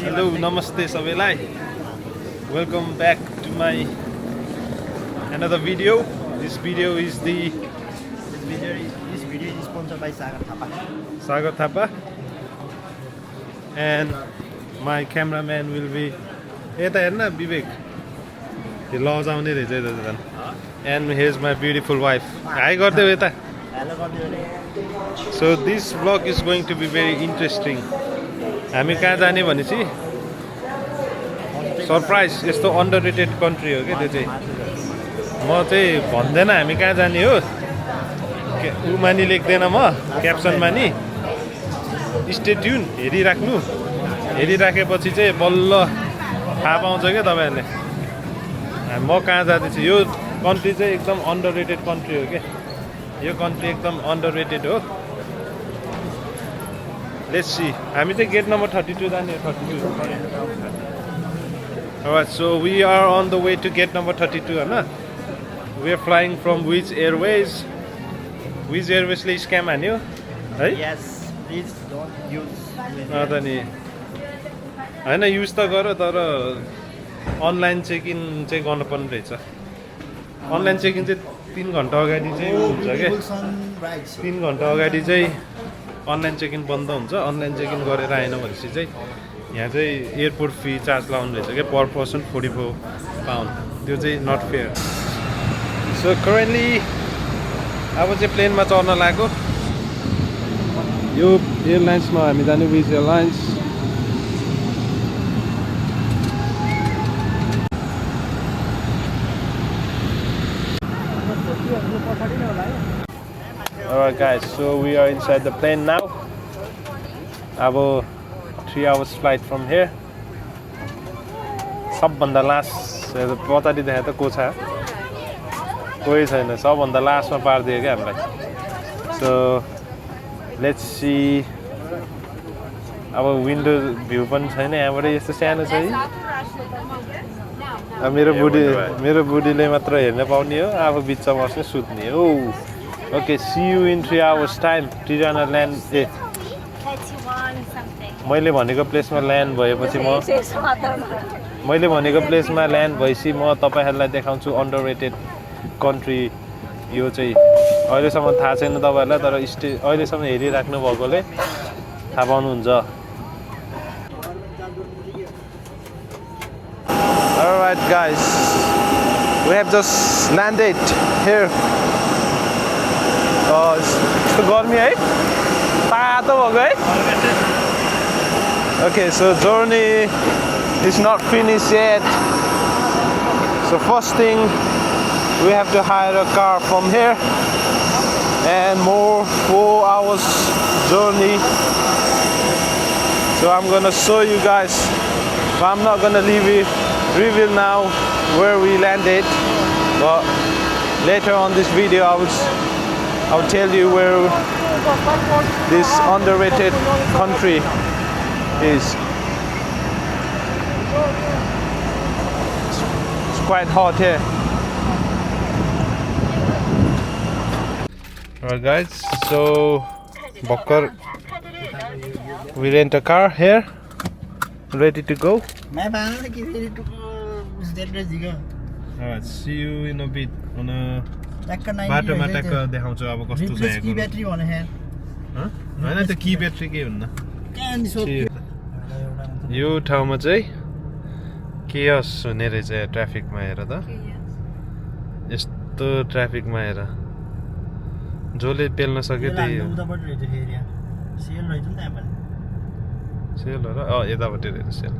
Hello, namaste सबैलाई. Welcome back to my another video. This video is This video is sponsored by Sagar Thapa. Sagar Thapa, and my cameraman will be यता हेर्न विवेक त्यो लजाउने रहेछ यता झन्. And here's my beautiful wife. Hi गर्दै हो यता. Hello, Godwin. So this vlog is going to be very interesting. हामी कहाँ जाने भनेपछि सरप्राइज यस्तो अन्डररेटेड कन्ट्री हो क्या त्यो चाहिँ. म चाहिँ भन्दैन हामी कहाँ जाने हो. उमा नि लेख्दैन म क्याप्सनमा नि. Stay tune हेरिराख्नु. हेरिराखेपछि चाहिँ बल्ल थाहा पाउँछ क्या तपाईँहरूले म कहाँ जाँदैछु. यो कन्ट्री चाहिँ एकदम अन्डररेटेड कन्ट्री हो क्या. यो कन्ट्री एकदम अन्डररेटेड हो. Let's see. हामी चाहिँ गेट नम्बर 32 जाने. 32. Alright, so we are on the way to gate number 32 हैन. We are flying from Wizz Airways. Wizz Airways ले स्क्याम हान्यो है. Yes, please don't use. त नि हैन युज त गर तर अनलाइन चेक इन चाहिँ गर्नुपर्ने रहेछ. अनलाइन चेक इन चाहिँ 3 घण्टा अगाडि चाहिँ हुन्छ के. 3 घण्टा अगाडि चाहिँ अनलाइन चेक इन बन्द हुन्छ. अनलाइन चेक इन गरेर आएन भनेपछि चाहिँ यहाँ चाहिँ एयरपोर्ट फी चार्ज लाउनु रहेछ क्या. पर पर्सन 44 पाउन्ड. त्यो चाहिँ नट फेयर. सो करेन्टली अब चाहिँ प्लेनमा चढ्न लाग्यो. यो एयरलाइन्समा हामी जाने Wizz airlines. Alright guys, so we are inside the plane now. अब 3 hours flight from here. सबभन्दा लास्ट पछाडि देखाए त को छ कोही छैन. सबभन्दा लास्टमा पारिदियो क्या हामीलाई. So let's see. अब विन्डो भ्यू पनि छैन यहाँबाट. यस्तो सानो छ है. मेरो बुढीले मात्र हेर्न पाउने हो. अब बिचमा बस्ने सुत्ने हो. Okay, see you in 3 hours time. Tirana land. मैले भनेको प्लेसमा ल्यान्ड भएपछि मैले भनेको प्लेसमा ल्यान्ड भएपछि म तपाईहरुलाई देखाउँछु अन्डररेटेड कन्ट्री. यो चाहिँ अहिलेसम्म थाहा छैन तपाईहरुलाई तर अहिलेसम्म हेरिराख्नु भएकोले थाहा पाउनुहुन्छ. Alright guys, we have just landed here. यस्तो गर्मी है. तातो भएको है. Okay, so journey is not finished yet. So first thing we have to hire a car from here and more 4 hours journey. So I'm gonna show you guys, but I'm not gonna reveal now where we landed, but later on this video I'll tell you where this underrated country is. It's quite hot here. Alright guys, so Bokar, we rent a car here, ready to go. Alright, see you in a bit on a बाटोमा ट्याक्क देखाउँछु अब कस्तो छ यहाँको. Battery भने हैन त की battery के हुन्न. यो ठाउँमा चाहिँ केयस हुने रहेछ ट्राफिकमा. हेर त यस्तो ट्राफिकमा हेर. जसले पेल्न सक्यो त्यही हो. सेल हो र यतापट्टि रहेछ सेल.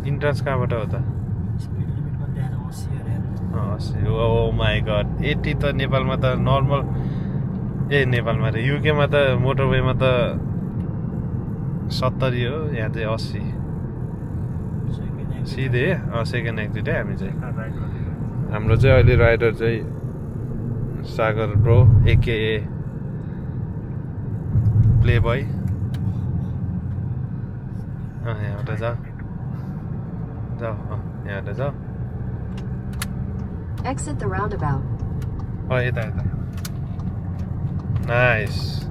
इन्ट्रान्स कहाँबाट हो त? 80. ओ माई गड. 80 त नेपालमा त नर्मल. नेपालमा रे युकेमा त मोटरवेमा त 70 हो. यहाँ चाहिँ 80 सिधै. सेकेन्ड एक्जिट है हामी चाहिँ. हाम्रो चाहिँ अहिले राइडर चाहिँ सागर ब्रो एके प्ले बोय. यहाँबाट जाऊ यहाँबाट जाऊ. Exit the roundabout. यता. Nice.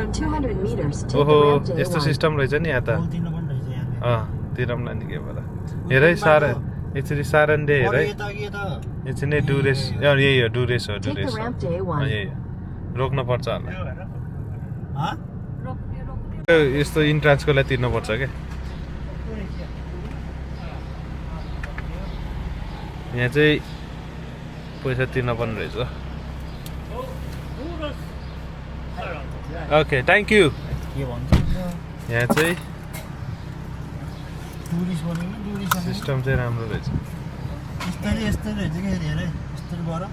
In 200 meters, take ओहो the ramp to यस्तो A1. सिस्टम रहेछ नि यहाँ त टोल तिर्नु पनि रहेछ यहाँ तिरौँला नि के भएर हेर है यसरी सारनडे हेर है यता कि यता यो चाहिँ नै डुरेस यही हो डुरेस हो Take the डुरेस ramp to A1. यही हो रोक्नु पर्छ होला हाँ यस्तो इन्ट्रान्सको लागि तिर्नुपर्छ क्या यहाँ चाहिँ पैसा तिर्न पर्ने रहेछ ओके थ्याङ्क यू के भन्छ यहाँ चाहिँ टुरिस्ट भनेको टुरिस्ट सिस्टम चाहिँ राम्रो रहेछ यस्तै रहेछ क्या धेरै यस्तै गर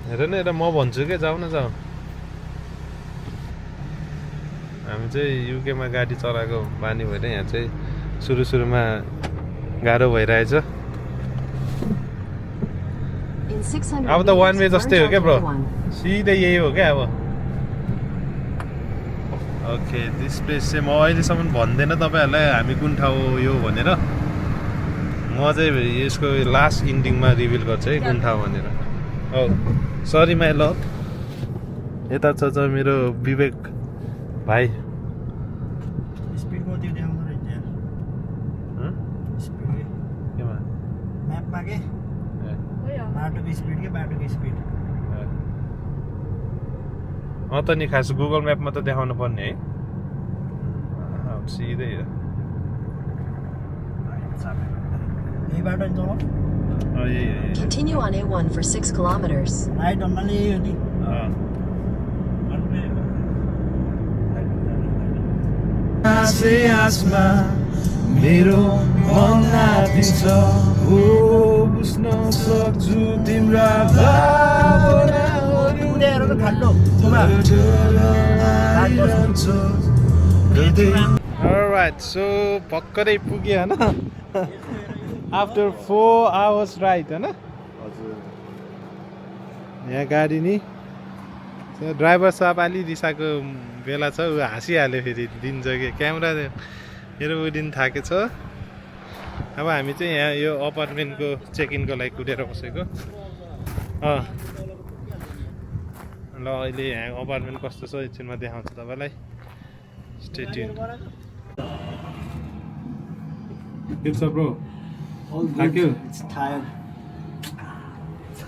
हेर न हेर म भन्छु क्या जाऊ न जाऊ हामी चाहिँ युकेमा गाडी चलाएको बानी भएर यहाँ चाहिँ सुरुमा गाह्रो भइरहेछ In 600 अब त वान वे meters, जस्तै हो merge क्या ब्रो onto A1. सिधै यही हो क्या अब ओके दिस प्लेस चाहिँ म अहिलेसम्म भन्दैन तपाईँहरूलाई हामी कुन ठाउँ हो यो भनेर म चाहिँ यसको लास्ट इन्डिङमा रिभिल गर्छु है कुन ठाउँ भनेर औ सरी माई लभ यता छ मेरो विवेक भाइ स्पिड कति देखाउँदो रहेछ यहाँ स्पिड केमा म्यापमा के बाटोको स्पिड के बाटोको स्पिड त नि खास गुगल म्यापमा त देखाउनु पर्ने है सिधै हो यही बाटो नि चलाऊ यही Continue on A1 for 6 kilometers. Right भन्नाले यही हो नि मेरो मन नातिन्छ हो बुझ्न सक्छु तिम्रा भावनाहरू उडेर त खाल्डो Alright, so भर्खरै पुग्यो होइन आफ्टर 4 hours राइड होइन यहाँ गाडी नि ड्राइभर साहब अलि रिसाएको बेला छ ऊ हाँसिहाल्यो फेरि दिन्छ कि क्यामेरा मेरो दिन थाकेछ अब हामी चाहिँ यहाँ यो अपार्टमेन्टको चेक इनको लागि कुदेर बसेको ल अहिले यहाँ अपार्टमेन्ट कस्तो छ एकछिनमा देखाउँछु तपाईँलाई स्टे ट्युन के छ ब्रो थाक्यो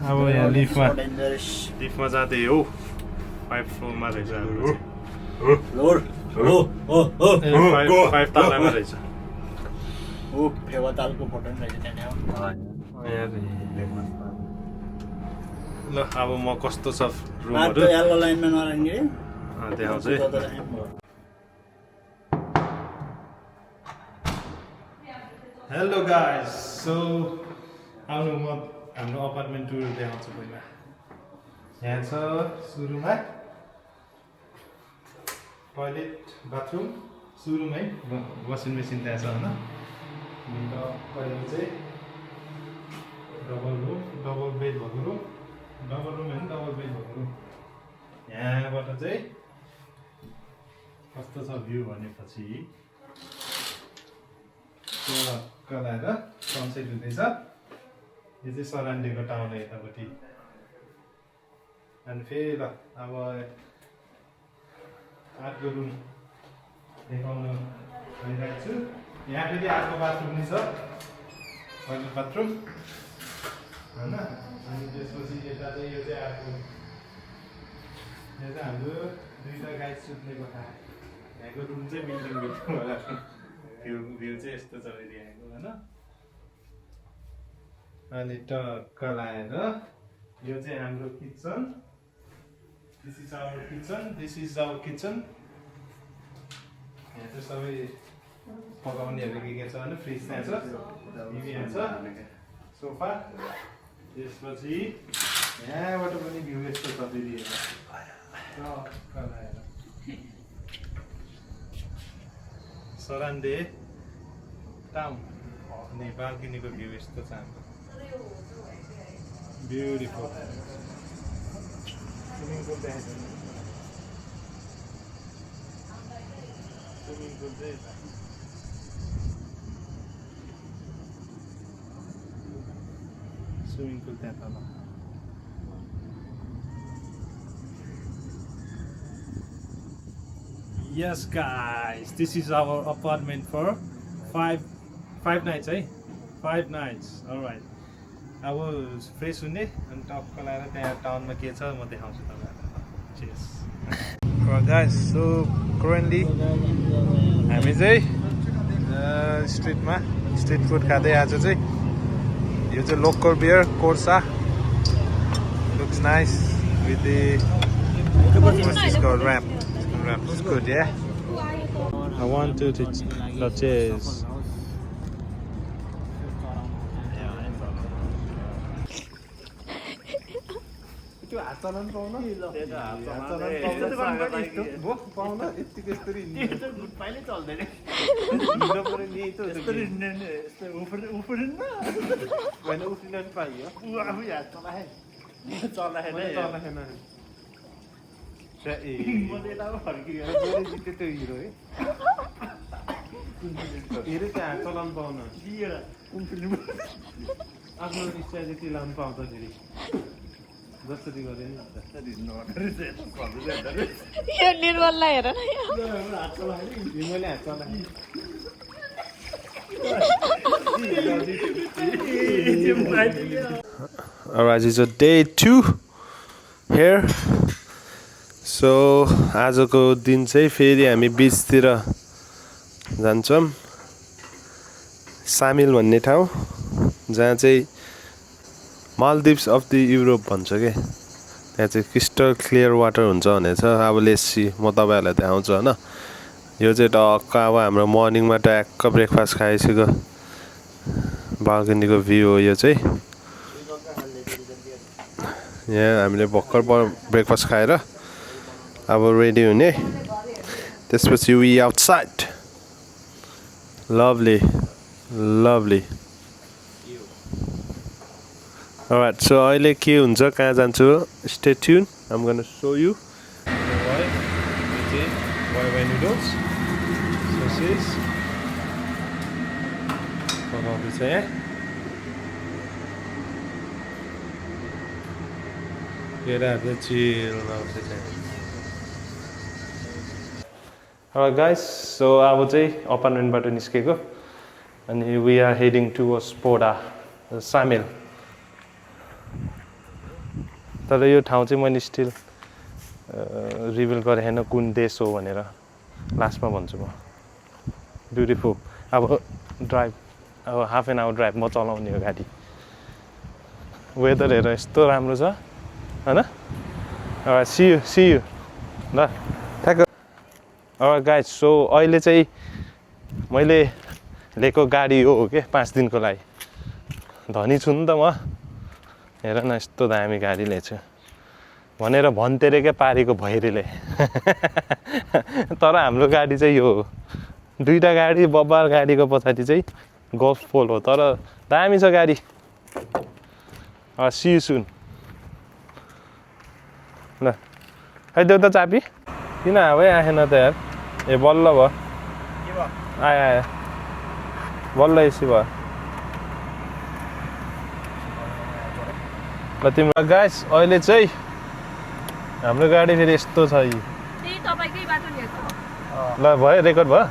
अब यहाँ लिफ्टमा जाँदै हो 5 फ्लोरमा रहेछ हाम्रो 5 तलामा रहेछ फेवातालको फोटो पनि रहेछ त्यहाँ ल अब म कस्तो छ रुमहरु यल्लो लाइनमा नराङ्गे देखाउँछु है हेलो गाइस सो आउनु म हाम्रो अपार्टमेन्ट टुर देखाउँछु पहिला यहाँ छ सुरुमा टोयलेट बाथरुम सुरुमै वासिङ मेसिन त्यहाँ छ होइन अन्त पहिला चाहिँ डबल बेड भएको रुम डबल रुम होइन डबल बेड भएको रुम यहाँबाट चाहिँ कस्तो छ भ्यू भनेपछि कलाएर सनसेट हुँदैछ यो चाहिँ सरान्डेको टाउन हो यतापट्टि अनि फेरि ल अब अर्को रुम देखाउनु भइरहेको छु यहाँ फेरि अर्को बाथरुम नि छ टोयलेट बाथरुम होइन अनि त्यसपछि यता चाहिँ यो चाहिँ अर्को यो चाहिँ हाम्रो दुईवटा गाई सुत्ने कोठा यहाँको रुम चाहिँ बिल्डिङ भ्यू चाहिँ यस्तो छ यहाँको होइन अनि टक्क लाएर यो चाहिँ हाम्रो kitchen this is our kitchen यहाँ चाहिँ सबै पकाउनेहरू के छ भने फ्रिज त्यहाँ छ टिभी यहाँ छ सोफा त्यसपछि यहाँबाट पनि भ्यू यस्तो छ फेरि टक्क लाएर सरान्डे टाउन अनि बाल्कनीको भ्यू यस्तो छ हाम्रो ब्युटिफुल स्विमिङ पुल देखाइदिनु स्विमिङ पुल चाहिँ स्विमिङ पुल त्यहाँ तल Yes, guys, this is our apartment for five nights, eh? 5 nights. All right. अब फ्रेस हुने अनि टक्क लगाएर त्यहाँ टाउनमा के छ म देखाउँछु तपाईँहरूलाई. Cheers. Guys, so currently हामी चाहिँ स्ट्रिटमा स्ट्रिट फुड खाँदै आज चाहिँ यो चाहिँ local beer Korca. Looks nice with the what's this called? Wrap. It's good, yeah? I want to cheers. त्यो हात चलाउनु पाउन पाउन यतिको यस्तरी गुडबाई चल्दैन होइन उफ्रिन पनि पाइयो आफै हात चलाए त्यो हिरो है हेरे त्यहाँ हात चलाउनु पाउन आफ्नो इच्छा जति लाउनु पाउँदाखेरि जसरी गरे नि यो निर्मललाई हेर न मैले हात चलाएँ Alright, it's a day 2 here. So आजको दिन चाहिँ फेरि हामी बिचतिर जान्छौँ. सामिल भन्ने ठाउँ जहाँ चाहिँ मालदिभ्स अफ द युरोप भन्छ के. त्यहाँ चाहिँ क्रिस्टल क्लियर वाटर हुन्छ भनेर छ. अब लेट्स सी, म तपाईँहरूलाई देखाउँछु होइन. यो चाहिँ टक्क अब हाम्रो मर्निङमा ट्याक्क ब्रेकफास्ट खाइसक्यो. बाल्कनीको भ्यू हो यो चाहिँ. यहाँ हामीले भर्खर ब्रेकफास्ट खाएर अब रेडी हुने. त्यसपछि V outside. Lovely lovely. Alright, so अहिले के हुन्छ कहाँ जान्छु stay tuned. I'm gonna show you. Boy noodles. Sausage. बनाउँदैछ यहाँ. केटाहरूले चिल बनाउँदैछ. Alright guys, so अब चाहिँ अपार्टमेन्टबाट निस्केको अनि we are heading towards Spoda, सामेल. तर यो ठाउँ चाहिँ मैले स्टिल रिभिल गरेँ होइन कुन देश हो भनेर. लास्टमा भन्छु म. ब्युटिफुल. अब ड्राइभ अब हाफ एन आवर ड्राइभ म चलाउने हो गाडी. वेदर हेर यस्तो राम्रो छ होइन. सी यु ल ठ्याक्क. गाइज, सो अहिले चाहिँ मैले लिएको गाडी हो के 5 दिनको लागि. धनी छु नि त म. हेर न यस्तो दामी गाडी ल्याएको छु भनेर भन्थे रे क्या पारीको भैरीले. तर हाम्रो गाडी चाहिँ यो हो. 2टा गाडी बब्बाल गाडीको पछाडि चाहिँ गल्फ पोल हो. तर दामी छ गाडी. सी यु सुन. ल खै देऊ त चाबी. किन आयो आएन त यार. ए बल्ल भयो. आयो बल्ल यसो भयो. ल तिम्रो गाइस अहिले चाहिँ हाम्रो गाडी फेरि यस्तो छ यी. ल भयो रेकर्ड भयो.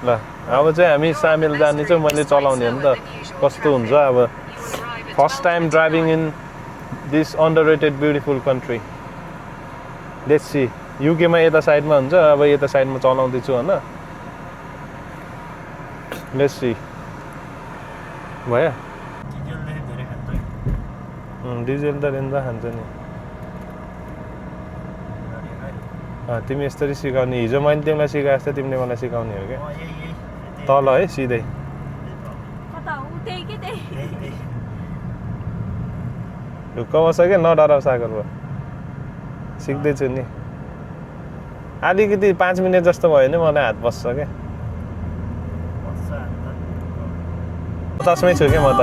ल अब चाहिँ हामी सामेल जाने चाहिँ मैले चलाउने हो नि त कस्तो हुन्छ. अब first time driving in this underrated beautiful country. Let's see. युकेमा यता साइडमा हुन्छ. अब यता साइडमा चलाउँदैछु होइन. Let's see. भयो डिजेल त रेन्ज खान्छ नि. तिमी यसरी सिकाउने. हिजो मैले तिमीलाई सिकाएको जस्तो तिमीले मलाई सिकाउने हो क्या. तल है सिधै. ढुक्क बस्छ क्या नडराउ सागर भयो. सिक्दैछु नि. अलिकति 5 मिनट जस्तो भयो भने मलाई हात बस्छ क्या. 50मै छु क्या म त.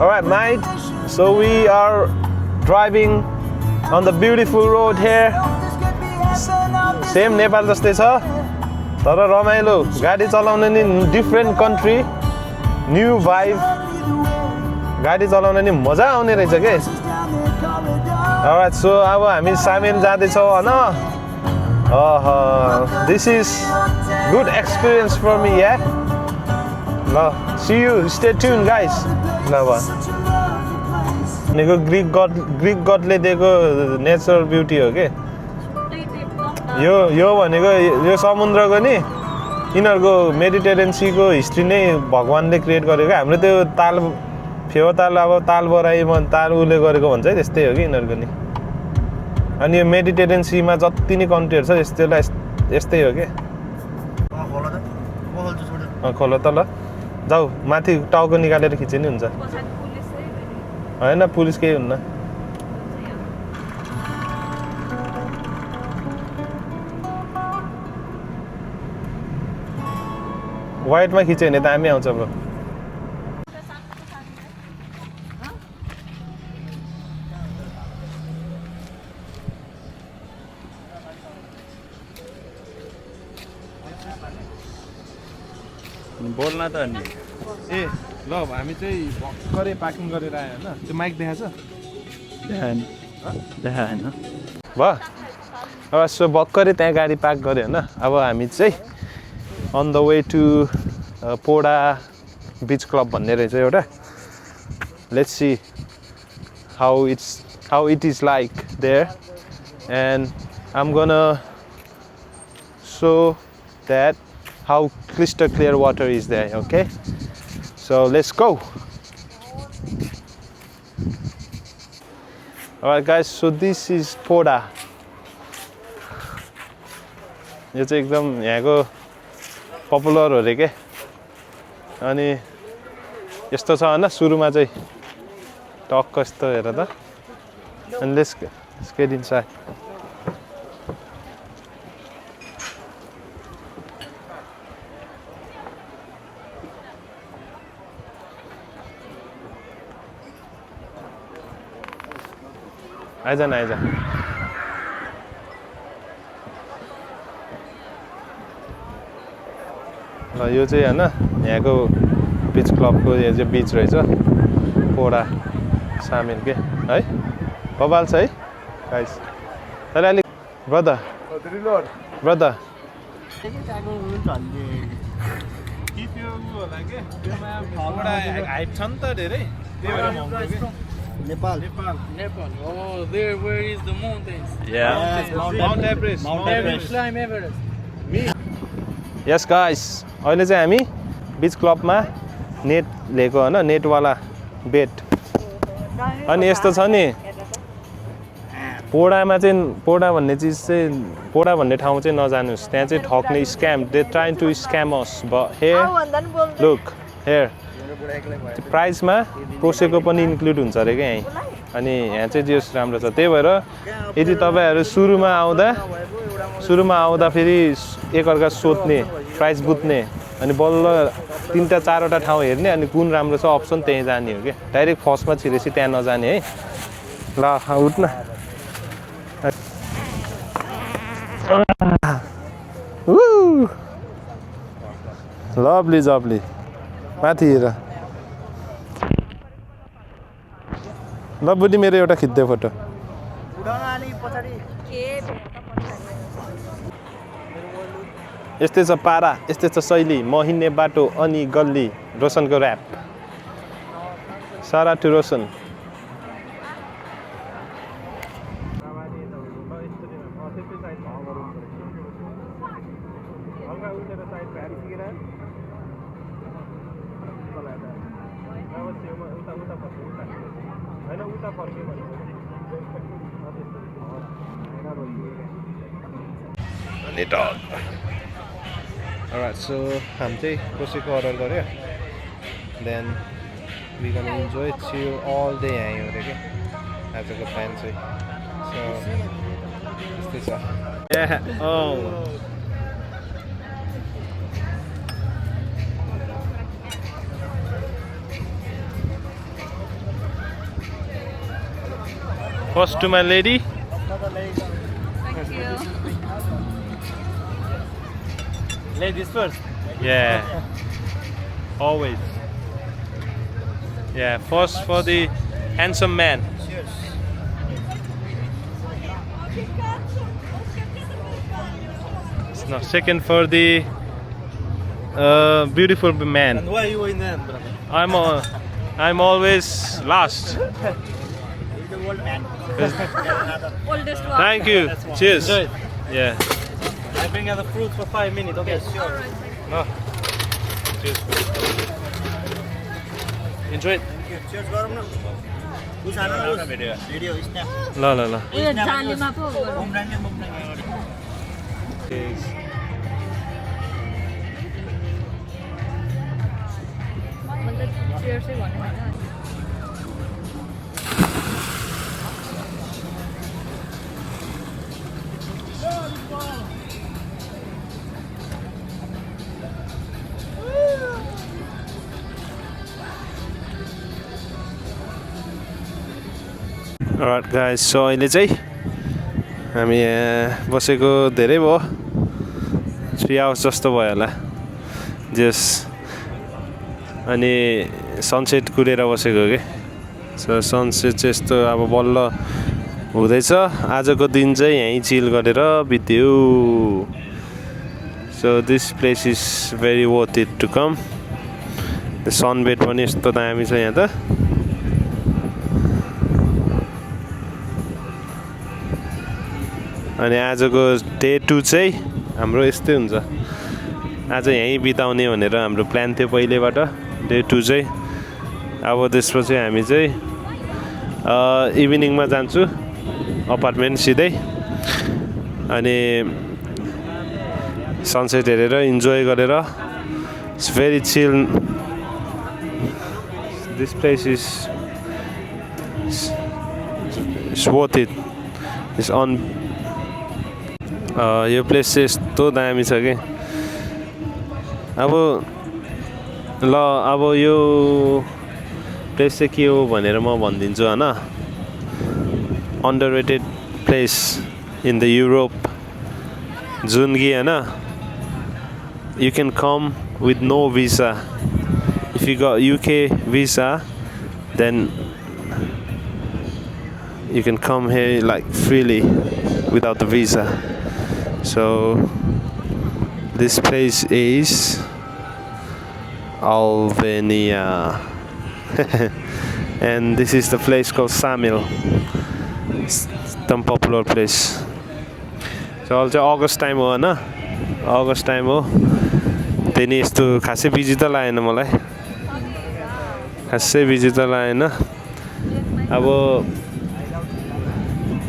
Alright mate, so we are driving on the beautiful road here. Same Nepal जस्तै छ तर रमाइलो. गाडी चलाउन नि डिफ्रेन्ट कन्ट्री, न्यू भाइब. गाडी चलाउन नि मजा आउने रहेछ के. Alright, so अब हामी सामेल जाँदैछौँ होइन. This is good experience for me, yeah? No, see you. Stay tuned, guys. No, Greek godले दिएको नेचुरल ब्युटी हो के यो भनेको यो समुद्रको नि यिनीहरूको मेडिटेरियन सीको हिस्ट्री नै भगवानले क्रिएट गरेको हाम्रो त्यो ताल फेवा ताल अब ताल बराईमा ताल उले गरेको भन्छ है त्यस्तै हो कि यिनीहरूको नि अनि यो मेडिटेरियन सीमा जति नै कन्ट्रीहरू छ यस्तै हो के खोलो त ल जाऊ माथि टाउको निकालेर खिचे नि हुन्छ हैन पुलिस केही हुन्न व्हाइटमा खिच्यो भने त हामी आउँछ ब्रो बोल्न त नि ए ल हामी चाहिँ भर्खरै पार्किङ गरेर आयो हैन त्यो माइक देखाछ देखाएन भयो अब सो भर्खरै त्यहाँ गाडी पार्क गऱ्यो हैन अब हामी चाहिँ on the way to Poda beach club भन्ने रहेछ एउटा let's see how it is like there and I am gonna show that how crystal clear water is there, okay? So let's go. Alright guys, so this is Poda. यो चाहिँ एकदम यहाँको popular हो रे के अनि यस्तो छ हैन सुरुमा चाहिँ टक्क यस्तो हेर त and let's get inside. आइज न आइज ल यो चाहिँ हैन यहाँको बीच क्लबको यो चाहिँ बीच रहेछ पोडा सामेल के है बबाल छ है गाइस तर अलि ब्रदर हाइट छ नि त धेरै त्यही भएर Nepal. Oh, there, where is the mountains? Yeah. Mount Everest. Climb Everest. Yes guys अहिले चाहिँ हामी बीच क्लबमा नेट लिएको हैन नेटवाला बेट अनि यस्तो छ नि पोडामा चाहिँ पोडा भन्ने चिज चाहिँ पोडा भन्ने ठाउँ चाहिँ नजानुस् त्यहाँ चाहिँ ठग्ने scam they trying to scam us but here look here प्राइसमा प्रोसेको पनि इन्क्लुड हुन्छ अरे क्या यहीँ अनि यहाँ चाहिँ जे राम्रो छ त्यही भएर यदि तपाईँहरू सुरुमा आउँदा फेरि एकअर्का सोध्ने प्राइस बुझ्ने अनि बल्ल 3-4वटा ठाउँ हेर्ने अनि कुन राम्रो छ अप्सन त्यहीँ जाने हो क्या डाइरेक्ट फर्स्टमा छिरेपछि त्यहाँ नजाने है ल उठ्न लभली माथि हेर ल बुढी मेरो एउटा खिच्दै फोटो यस्तै छ पारा यस्तै छ शैली म हिँड्ने बाटो अनि गल्ली रोशनको rap Sara to Roshan Alright, so हामी चाहिँ कोसेको अर्डर गर्यो then we gonna enjoy chill all day यहाँ अरे के आजको प्लान चाहिँ सो यस्तै छ First to my lady. Thank you. Ladies first. Yeah. Always. Yeah, first for the handsome man. Cheers. No, second for the beautiful man. And why you in the end, brother? I'm always last. He's the old man. Oldest one. Thank you. Cheers. Enjoy it. Yeah. I bring you the fruits for 5 minutes. Okay, sure. No. Cheers. Enjoy it. Cheers, गरौँ न. उस हाल्नु न, उस. Video, snap. ल उयो जालीमा पो गरौँ। बुमराङ. Cheers. मैले त cheers-ऐ भनेको होइन। Alright guys, so अहिले चाहिँ हामी यहाँ बसेको धेरै भयो 3 hours जस्तो भयो होला जस अनि सनसेट कुरेर बसेको के सो सनसेट चाहिँ यस्तो अब बल्ल हुँदैछ आजको दिन चाहिँ यहीँ चिल गरेर बित्यो so this place is very worth it to come sunbed पनि यस्तो दामी छ यहाँ त अनि आजको डे 2 चाहिँ हाम्रो यस्तै हुन्छ आज यहीँ बिताउने भनेर हाम्रो प्लान थियो पहिलेबाट डे 2 चाहिँ अब त्यसपछि हामी चाहिँ इभिनिङमा जान्छु अपार्टमेन्ट सिधै अनि सनसेट हेरेर इन्जोय गरेर it's very chill this place is worth it it's on यो प्लेस चाहिँ यस्तो दामी छ कि अब ल अब यो प्लेस चाहिँ के हो भनेर म भनिदिन्छु होइन underrated place in the Europe जुन कि होइन you can come with no visa if you got UK visa then you can come here like freely without the visa. So this place is Albania and this is the place called Samil. It's the popular place. So also August time हो हैन August time हो त्यनी यस्तो खासै busy त लागेन मलाई खासै busy त लागेन अब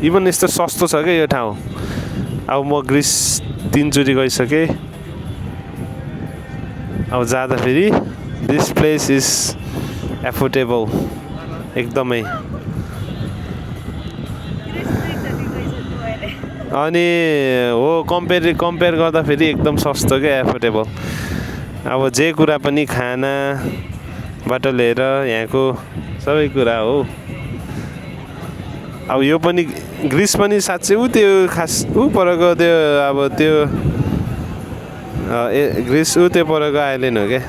इभन यस्तो सस्तो छ के यो ठाउँ अब म ग्रिस 3 चोटि गइसकेँ अब जाँदा फेरि दिस प्लेस इज एफोर्डेबल एकदमै अनि हो कम्पेयर गर्दा फेरि एकदम सस्तो के एफोर्डेबल अब जे कुरा पनि खानाबाट लिएर यहाँको सबै कुरा हो अब यो पनि ग्रिस पनि साँच्चै त्यो खास परको त्यो अब त्यो ग्रिस त्यो परको आइल्यान्ड हो क्या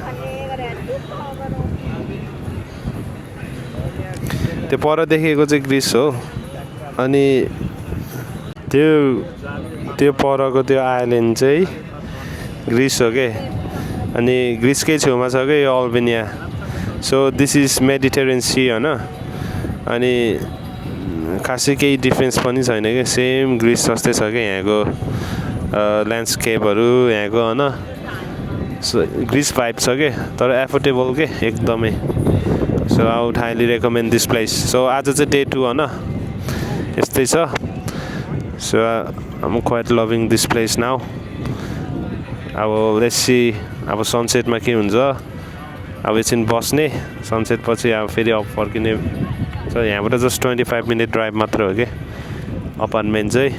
त्यो पर देखेको चाहिँ ग्रिस हो अनि त्यो परको त्यो आइल्यान्ड चाहिँ ग्रिस हो के अनि ग्रिसकै छेउमा छ क्या यो Albania so this is Mediterranean sea होइन अनि खासै केही डिफ्रेन्स पनि छैन कि सेम ग्रिस जस्तै छ क्या यहाँको ल्यान्डस्केपहरू यहाँको होइन ग्रिस भाइब छ के तर एफोर्डेबल के एकदमै so I would highly recommend this place so आज चाहिँ डे 2 होइन यस्तै छ so I am quite loving this place now अब लेट्स सी अब सनसेटमा के हुन्छ अब एकछिन बस्ने सनसेट पछि अब फेरि अब फर्किने सो यहाँबाट जस्ट 25 मिनट ड्राइभ मात्र हो कि अपार्टमेन्ट चाहिँ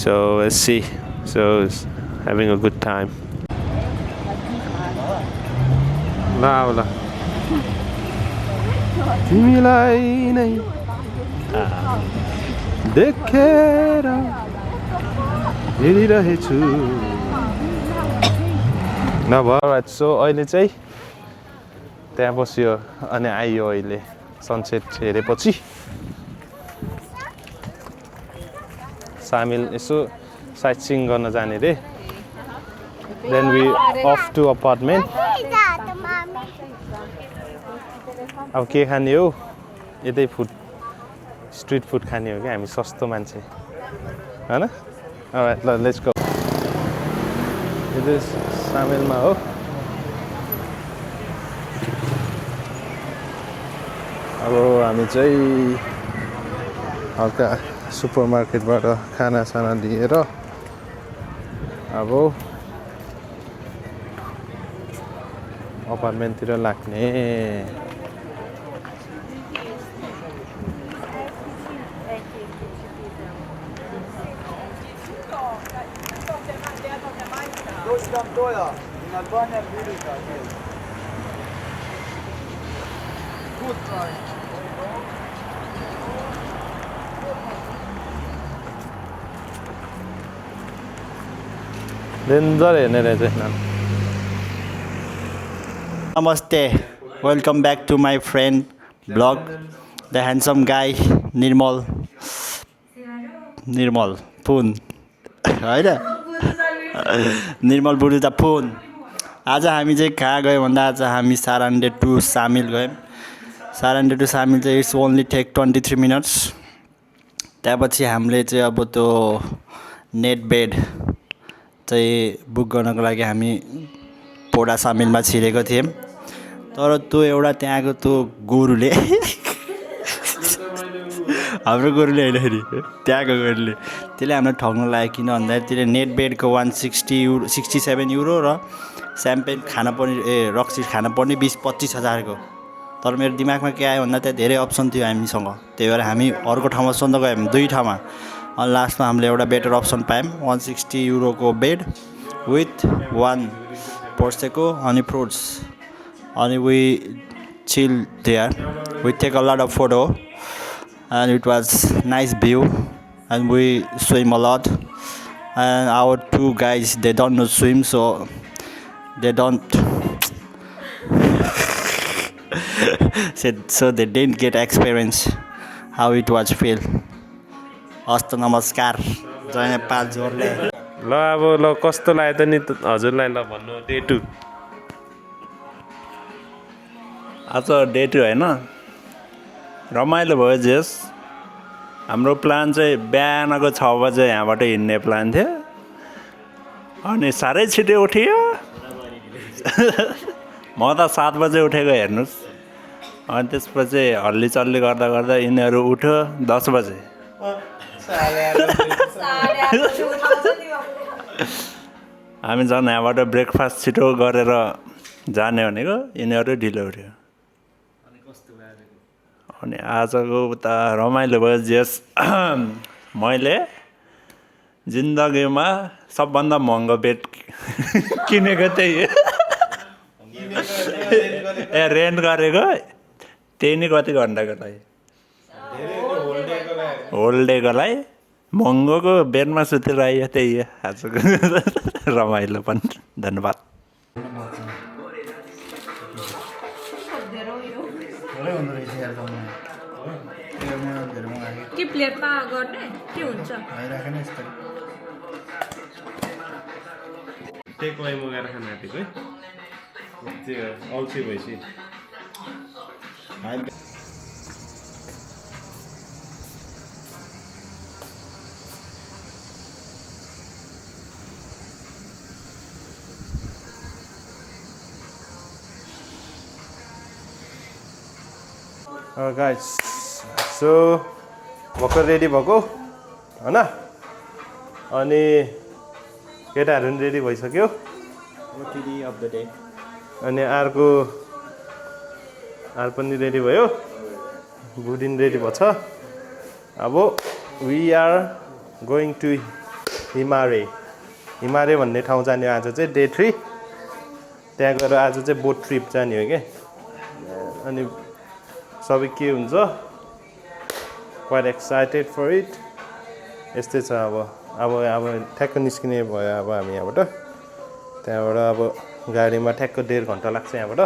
so let's see so having a good time ल अब ल तिमीलाई नै देखेर हेरिरहेछु नभए सो अहिले चाहिँ त्यहाँ बस्यो अनि आइयो अहिले सनसेट हेरेपछि सामिल यसो साइट सिइङ गर्न जाने रे Then we off to apartment. अब के खाने हो यतै फुड स्ट्रिट फुड खाने हो क्या हामी सस्तो मान्छे हैन Alright, let's go. यो चाहिँ सामेलमा हो अब हामी चाहिँ हल्का सुपरमार्केटबाट खानासाना लिएर अब अपार्टमेन्टतिर लाग्ने डेन्जर हेर्ने रहेछ Namaste. Welcome back to my friend blog. The handsome guy Nirmal Poon. होइन निर्मल बुढी द फोन आज हामी चाहिँ कहाँ गयौँ भन्दा आज हामी सारान्डे टु सामिल गयौँ सारान्डे टु सामिल चाहिँ इट्स ओन्ली टेक 23 मिनट्स त्यहाँपछि हामीले चाहिँ अब त्यो नेट बेड चाहिँ बुक गर्नको लागि हामी पोडा सामिलमा छिरेको थियौँ तर त्यो एउटा त्यहाँको त्यो गोरुले हाम्रो गोरुले होइन फेरि त्यहाँको गोरुले त्यसले हामीलाई ठग्नु लाग्यो किन भन्दाखेरि त्यसले नेट बेडको 67 युरो र स्याम्पेन खानुपर्ने रक्सी खानुपर्ने 20-25 हजारको तर मेरो दिमागमा के आयो भन्दा त्यहाँ धेरै अप्सन थियो हामीसँग त्यही भएर हामी अर्को ठाउँमा सोध्न गयौँ दुई ठाउँमा अनि लास्टमा हामीले एउटा बेटर अप्सन पायौँ 160 युरोको बेड विथ 1 पोर्सेको अनि फ्रुट्स अनि we chill there we take a lot of photo and it was nice view and we swim a lot and our two guys they don't know swim so they don't so they didn't get experience how it was feel hasta namaskar jai nepal jorle ल अब ल कस्तो लाग्यो त नि हजुरलाई ल भन्नु डे 2 आज डे 2 हैन रमाइलो भयो जेस हाम्रो प्लान चाहिँ बिहानको 6 बजे यहाँबाट हिँड्ने प्लान थियो अनि साह्रै छिटो उठियो म त 7 बजे उठेको हेर्नुस् अनि त्यसपछि हल्ली चल्ली गर्दा गर्दा यिनीहरू उठ्यो 10 बजे हामी झन् यहाँबाट ब्रेकफास्ट छिटो गरेर जाने भनेको यिनीहरू ढिलो उठ्यो अनि आजको त रमाइलो भयो जेस मैले जिन्दगीमा सबभन्दा महँगो बेड किनेको त्यही ए रेन्ट गरेको त्यही नै कति घन्टाको लागि होल डेको लागि महँगोको बेडमा सुतेर आइयो त्यही हो आजको रमाइलो पनि धन्यवाद के प्लेटमा गर्ने के हुन्छ टेक अवे मगाएर खान आँटेको है त्यो अल्छी भएपछि गाइस सो भर्खर रेडी भएको होइन अनि केटाहरू पनि रेडी भइसक्यो अनि आर पनि रेडी भयो बुढी पनि रेडी भएछ अब वी आर गोइङ टु हिमारे भन्ने ठाउँ जाने आज चाहिँ डे 3 त्यहाँ गएर आज चाहिँ बोट ट्रिप जाने हो क्या अनि सबै के हुन्छ क्वाइट एक्साइटेड फर इट यस्तै छ अब ठ्याक्क निस्किने भयो अब हामी यहाँबाट त्यहाँबाट अब गाडीमा ठ्याक्क 1.5 घन्टा लाग्छ यहाँबाट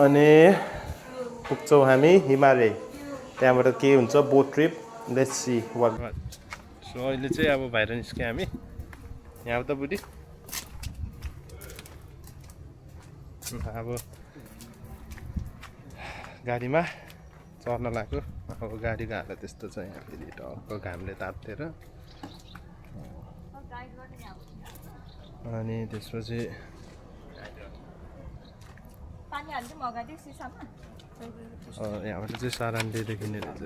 अनि पुग्छौँ हामी हिमालय त्यहाँबाट के हुन्छ boat trip let's see what so अहिले चाहिँ अब बाहिर निस्क्यौँ हामी यहाँ त बुढी अब गाडीमा चढ्न लाग्यो अब गाडीको हालत त्यस्तो छ यहाँ फेरि टक्क घामले तातेर अनि त्यसपछि यहाँबाट चाहिँ सारान्डे देखिने रहेछ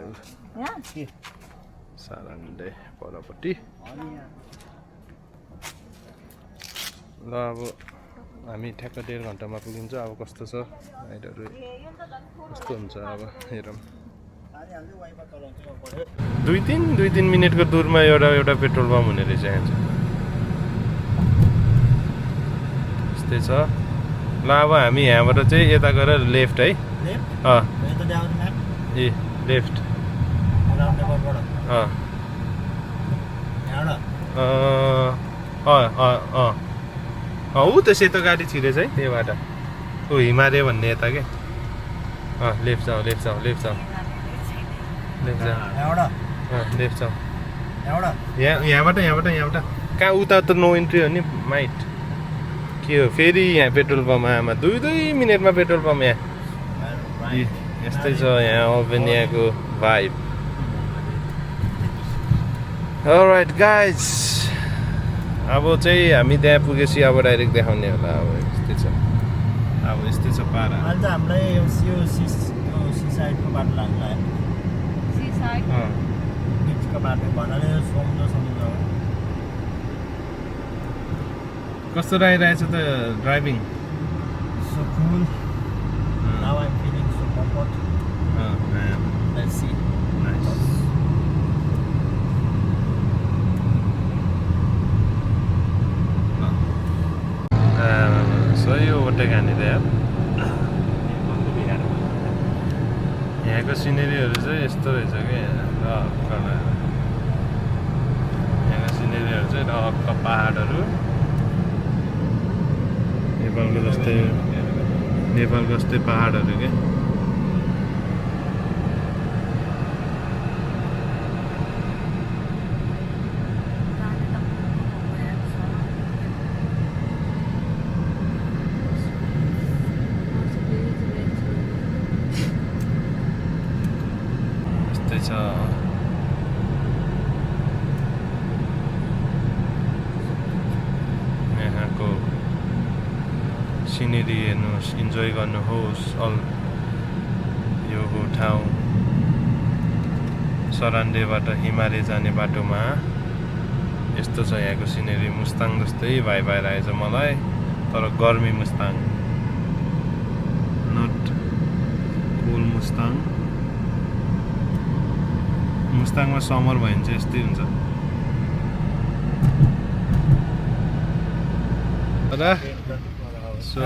सारान्डे परपट्टि ल अब हामी ठ्याक्क 1.5 घन्टामा पुगिन्छ अब कस्तो छ राइडहरू कस्तो हुन्छ अब हेरौँ 2-3 मिनटको दूरमा एउटा पेट्रोल पम्प हुने रहेछ यहाँ चाहिँ यस्तै छ ल अब हामी यहाँबाट चाहिँ यता गएर लेफ्ट है ए लेफ्ट ऊ त सेतो गाडी छिरेछ है त्यही बाटो ऊ हिमालय भन्ने यता के लेफ्ट जाउँ लेफ्ट जाउँ लेफ्ट जाउँ लेफ्ट जाउँ लेफ्ट जाउँ यहाँबाट कहाँ उता त नो इन्ट्री हो नि माइट के हो फेरि यहाँ पेट्रोल पम्प आमा 2 मिनटमा पेट्रोल पम्प यहाँ यस्तै छ यहाँ अल्बेनियाको भाइब अलराइट गाइज अब चाहिँ हामी त्यहाँ पुगेपछि अब डाइरेक्ट देखाउने होला अब यस्तै छ पारा अहिले त हामीलाई यो सी साइडको बाटो लाग्ला बिचको बाटो भन्नाले समुद्र कस्तो लागिरहेछ त driving so cool now I'm feeling so comfort let's see nice सही हो ओटे खाने त यार यहाँको सिनेरीहरू चाहिँ यस्तो रहेछ कि यहाँको सिनेरीहरू चाहिँ रक्क पहाडहरू नेपालको जस्तै पहाडहरू के यस्तै छ यहाँको सिनेरी हेर्नुहोस् इन्जोय गर्नुहोस् यो हो ठाउँ सरान्डेबाट हिमालय जाने बाटोमा यस्तो छ यहाँको सिनेरी मुस्ताङ जस्तै भाइ भइरहेछ मलाई तर गर्मी मुस्ताङ नट कुल मुस्ताङमा समर भयो भने चाहिँ यस्तै हुन्छ So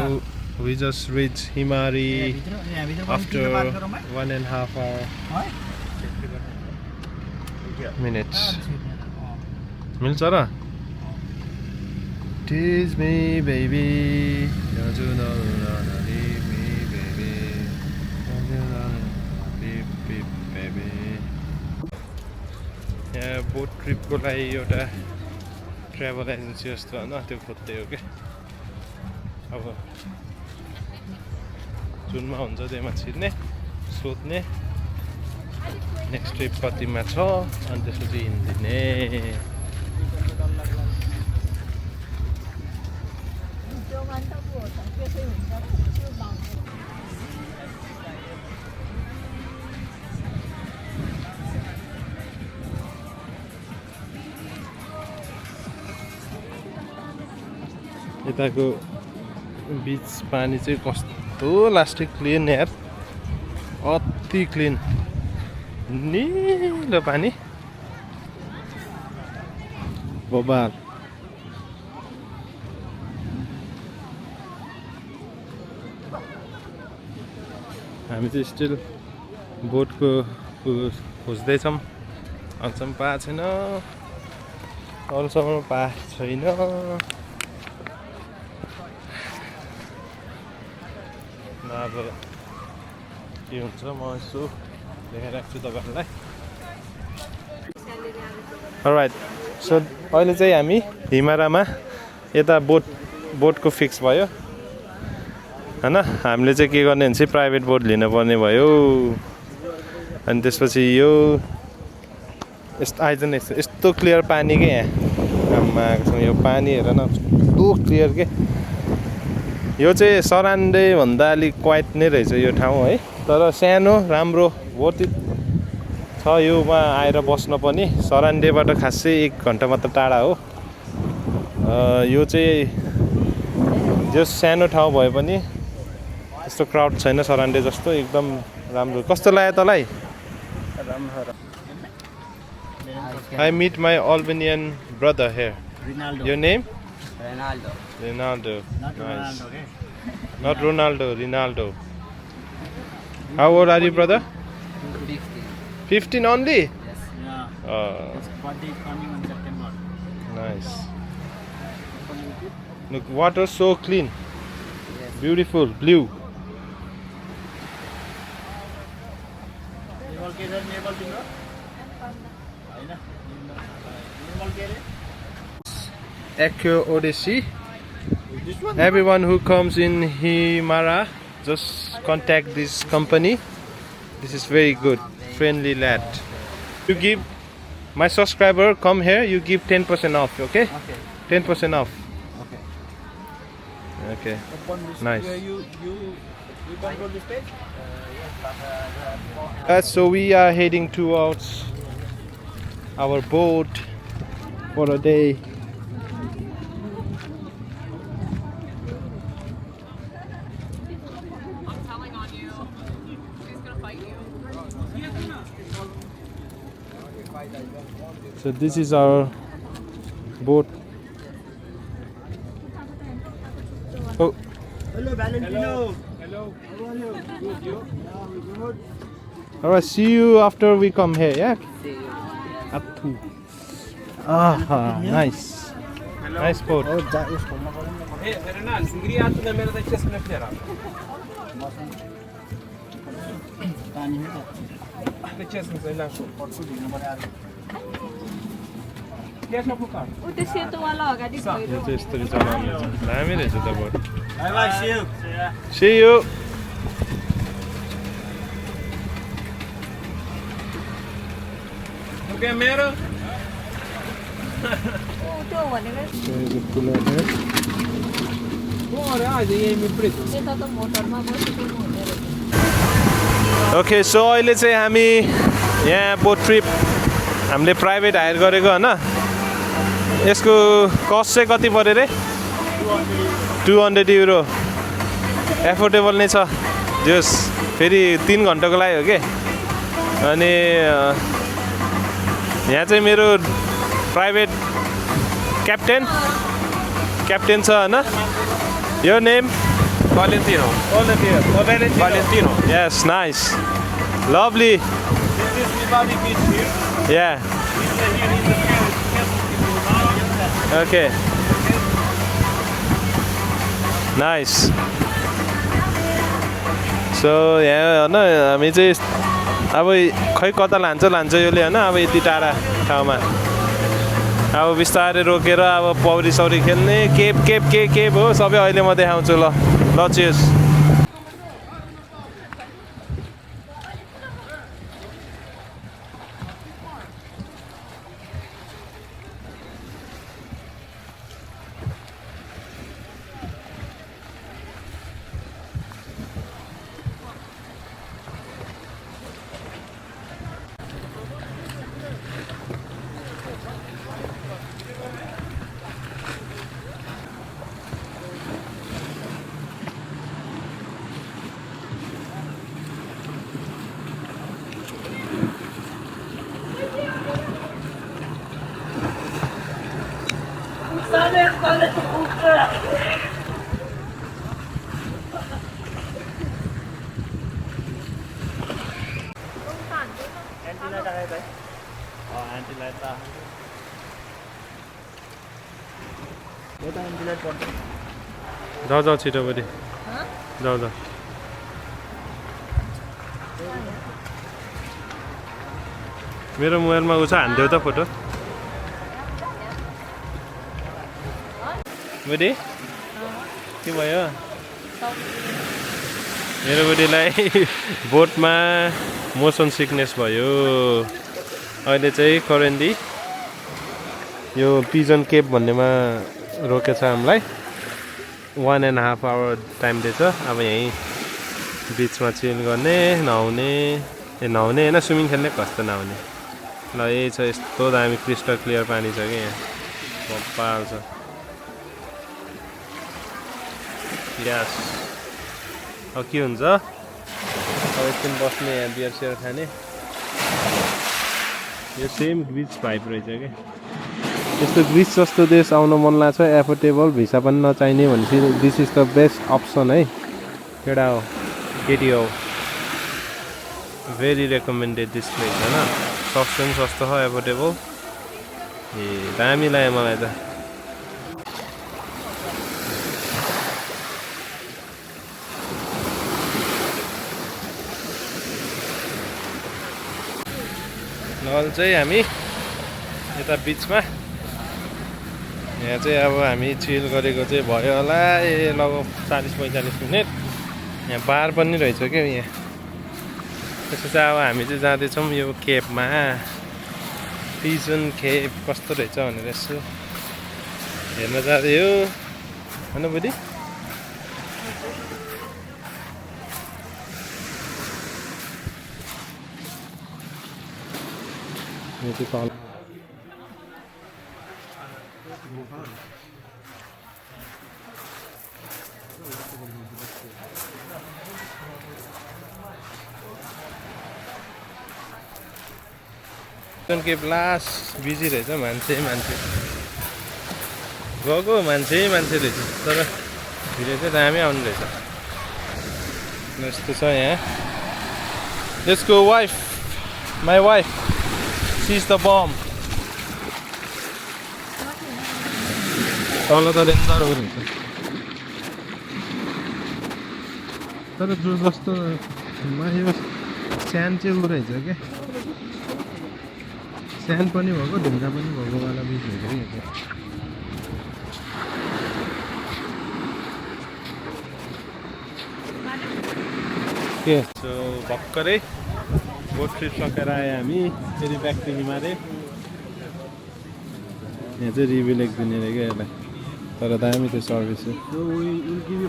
we just reached Himari after 1.5 minutes. मिल्छ र? Tease me baby, don't you know leave me baby, don't you know beep beep baby. यहाँ बोट ट्रिपको लागि एउटा ट्राभल एजेन्सी जस्तो होइन त्यो खोज्दै हो कि अब जुनमा हुन्छ त्यहीमा छिर्ने सोध्ने नेक्स्ट ट्रिप कतिमा छ अनि त्यसपछि हिँडिदिने यताको बीच पानी चाहिँ कस्तो लास्टिक क्लिन यार अति क्लिन निलो पानी बबाल हामी चाहिँ स्टिल बोटको खोज्दैछौँ अहिलेसम्म पाएको छैन अरूसम्म पाएको छैन अब के हुन्छ म यसो देखाइराख्छु तपाईँहरूलाई अलराइट सो अहिले चाहिँ हामी हिमारामा यता बोटको फिक्स भयो हैन हामीले चाहिँ के गर्ने भने चाहिँ प्राइभेट बोट लिनुपर्ने भयो अनि त्यसपछि यो यस्तो आइज न यस्तो क्लियर पानी के यहाँ आम्मा यो पानी हेर न कस्तो क्लियर के यो चाहिँ सरान्डे भन्दा अलिक क्वाइट नै रहेछ यो ठाउँ है तर सानो राम्रो वर्थ इट छ योमा आएर बस्न पनि सरान्डेबाट खासै 1 घन्टा मात्र टाढा हो यो चाहिँ जो सानो ठाउँ भए पनि यस्तो क्राउड छैन सरान्डे जस्तो एकदम राम्रो कस्तो लाग्यो तँलाई I meet my Albanian brother here. Ronaldo. Your name? Ronaldo. Ronaldo. Not Nice. Ronaldo, okay? Not Ronaldo, Ronaldo. How old are you, brother? 50. 15 only? Yeah. His birthday is coming on September. Nice. Look, water so clean. Beautiful, blue. Naval के sir naval तिम्रो हैन naval के रे Echo Odyssey. Everyone who comes in Himara, just contact this company. This is very good, friendly lad. You give my subscriber come here. You give 10% off. Okay? Okay. 10% off. Okay. Okay. Upon Nice. you control this page? So we are heading towards our boat for a day. So this is our boat. Oh, Hello Valentino. Hello. How are you? Good. You? Yeah, we good. all right. See you after we come here. Yeah. See you. Athu. Ah, nice. Nice boat. Oh, that is from my Hey, Ronaldo, sigriato da merda da chest na flera. पानी है त Da chest na zela. पर्छु ढिनु पर्यो आज Yes, no pucar. ऊ त्यो सेतोवाला अगाडि गइरो यो चाहिँ यस्तरी चलाउने रहेछ दामी रहेछ त बोट Bye bye, see you. See you. Okay, mero. ऊ त्यो भनेको Bora, ai, aí me preto. त्यता त मोटरमा बसेको हुने रहेछ ओके सो अहिले चाहिँ हामी यहाँ बोट ट्रिप हामीले प्राइभेट हायर गरेको होइन यसको कस्ट चाहिँ कति पऱ्यो रे 200 युरो एफोर्डेबल नै छ जस फेरि 3 घन्टाको लागि हो कि अनि यहाँ चाहिँ मेरो प्राइभेट क्याप्टेन छ होइन यो name Valentino. Valentino. Yes, nice. Lovely. Yeah. Okay. Nice. So, yeah, no, हामी चाहिँ अब खै कता लान्छ यसले होइन अब यति टाढा ठाउँमा अब बिस्तारै रोकेर अब पौडी सौडी खेल्ने केप हो सबै अहिले म देखाउँछु ल चियर्स जाऊ छिटो बढी जाऊ मेरो मोबाइलमा उ छ हान्देऊ त फोटो बढी के भयो मेरो बुढीलाई बोटमा मोसन सिकनेस भयो। अहिले चाहिँ करेन्टली यो पिजन केप भन्नेमा रोकेछ हामीलाई। 1.5 आवर टाइम दिएछ। अब यहीँ बिचमा चिल गर्ने, नुहाउने होइन स्विमिङ खेल्ने कस्तो नहुने। ल यही छ, यस्तो दामी क्रिस्टल क्लियर पानी छ कि यहाँ बब्बाल छ। ग्यास अब के हुन्छ, अब एकछिन बस्ने, यहाँ बियर सियर खाने। यो सेम ग्रिस भाइब रहेछ क्या। यस्तो ग्रिस जस्तो देश आउन मन लाग्छ, एफोर्डेबल, भिसा पनि नचाहिने भनेपछि this is the best option है। केटा हो केटी हो, भेरी रेकमेन्डेड दिस प्लेस होइन। सस्तो पनि सस्तो हो, एफोर्डेबल। ए दामी लाग्यो मलाई त। ल चाहिँ हामी यता बिचमा यहाँ चाहिँ अब हामी चिल गरेको चाहिँ भयो होला। लगभग 40-45 मिनट। यहाँ बार पनि रहेछ क्या यहाँ। त्यसो चाहिँ अब हामी चाहिँ जाँदैछौँ यो केपमा। पिजन केप कस्तो रहेछ भनेर यसो हेर्न जाँदै हो होइन बुढी। यो चाहिँ तल के लास्ट बिजी रहेछ। मान्छे गएको मान्छे रहेछ, तर भिडियो चाहिँ दामी आउनु रहेछ। यस्तो छ यहाँ। यसको wife, my wife, she is the bomb. तल त डेन्जर हुन्छ, तर जो जस्तो यो स्यान चाहिँ उ रहेछ क्या। स्यान पनि भएको, ढुङ्गा पनि भएको वाला बिच हुन्छ कि के। सो भर्खरै बोट ट्रिप सकेर आयो हामी। फेरि ब्याक टु हिमालय। यहाँ चाहिँ रिभ्यू लेखिदिने अरे क्या यसलाई, तर दामी थियो सर्भिस चाहिँ।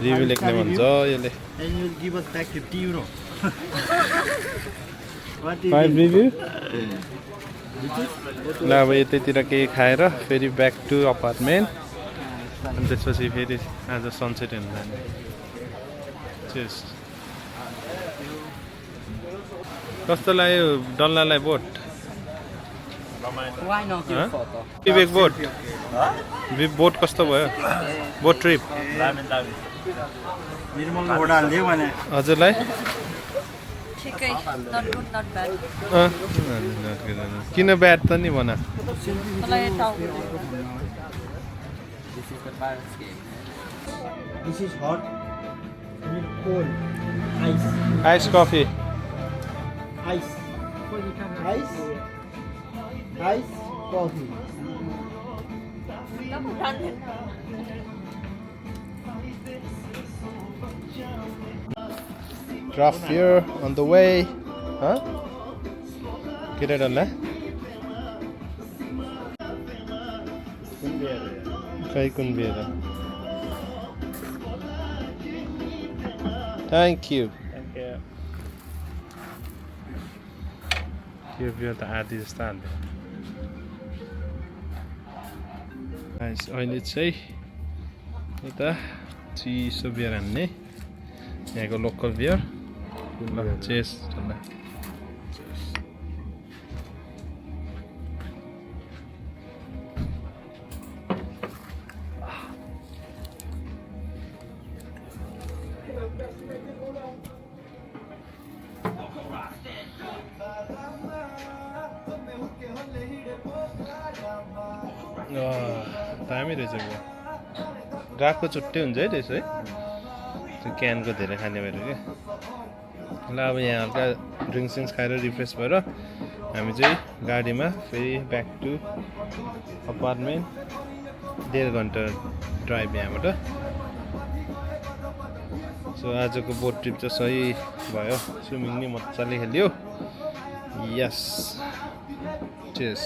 रिभ्यू लेख्ने भन्छ यसले। 5 रिभ्यू। ल अब यतैतिर केही खाएर फेरि ब्याक टु अपार्टमेन्ट। अनि त्यसपछि फेरि आज सनसेट हेर्नु जाने। चेस कस्तो लाग्यो डल्लालाई बोट? विवेक बोट बोट कस्तो भयो? बोट ट्रिप हजुरलाई? ठिकै, not good, not bad. किन ब्याड त नि भन। मलाई टाउ This is hot, cold, ice, ice coffee. ice, ice, ice, coffee. Draft beer on the way. Huh? Get it on that? Kay kun beer. Thank you. यो beer त आधी जस्तो हाल्यो। अहिले चाहिँ यता चिसो बियर हान्ने, यहाँको लोकल बियर। ल चेस ल। दामी रहेछ क्या। गएको छुट्टै हुन्छ है त्यसो है, त्यो क्यानको धेरै खाने भएर क्या। ल अब यहाँ हल्का ड्रिङ्क्स सिङ्क्स खाएर रिफ्रेस भएर हामी चाहिँ गाडीमा फेरि ब्याक टु अपार्टमेन्ट। 1.5 घन्टा ड्राइभ यहाँबाट। सो आजको बोट ट्रिप चाहिँ सही भयो स्विमिङ नि मजाले खेल्यो यस chess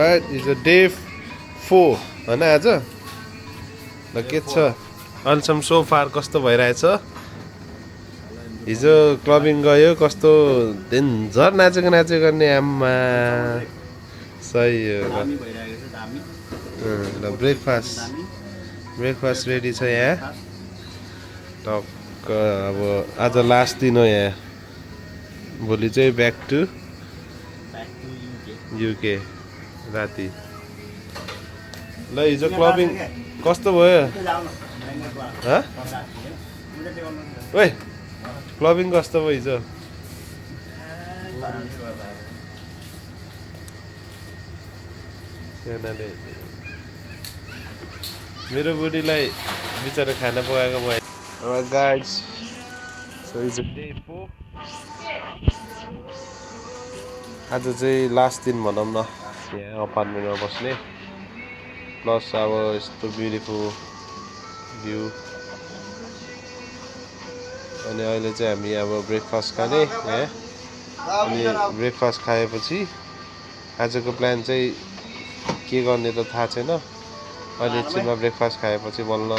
right is a day 4 होइन आज ल के छ अहिलेसम्म सो फार कस्तो भइरहेछ हिजो क्लबिङ गयो कस्तो डेन्जर नाचेको नि आम्मा सही हो ल ब्रेकफास्ट रेडी छ यहाँ टक्क अब आज लास्ट दिन हो यहाँ भोलि चाहिँ ब्याक टु युके राति ल हिजो क्लबिङ कस्तो भयो ओइ क्लबिङ कस्तो भयो हिजो मेरो बुढीलाई बिचरा खाना पकाएको भयो गाइड्स सो हिजो डे 4 आज चाहिँ लास्ट दिन भनौँ न यहाँ अपार्टमेन्टमा बस्ने प्लस अब यस्तो ब्युटिफुल भ्यू अनि अहिले चाहिँ हामी अब ब्रेकफास्ट खाने यहाँ अनि ब्रेकफास्ट खाएपछि आजको प्लान चाहिँ के गर्ने त थाहा छैन अहिले एकछिनमा ब्रेकफास्ट खाएपछि बल्ल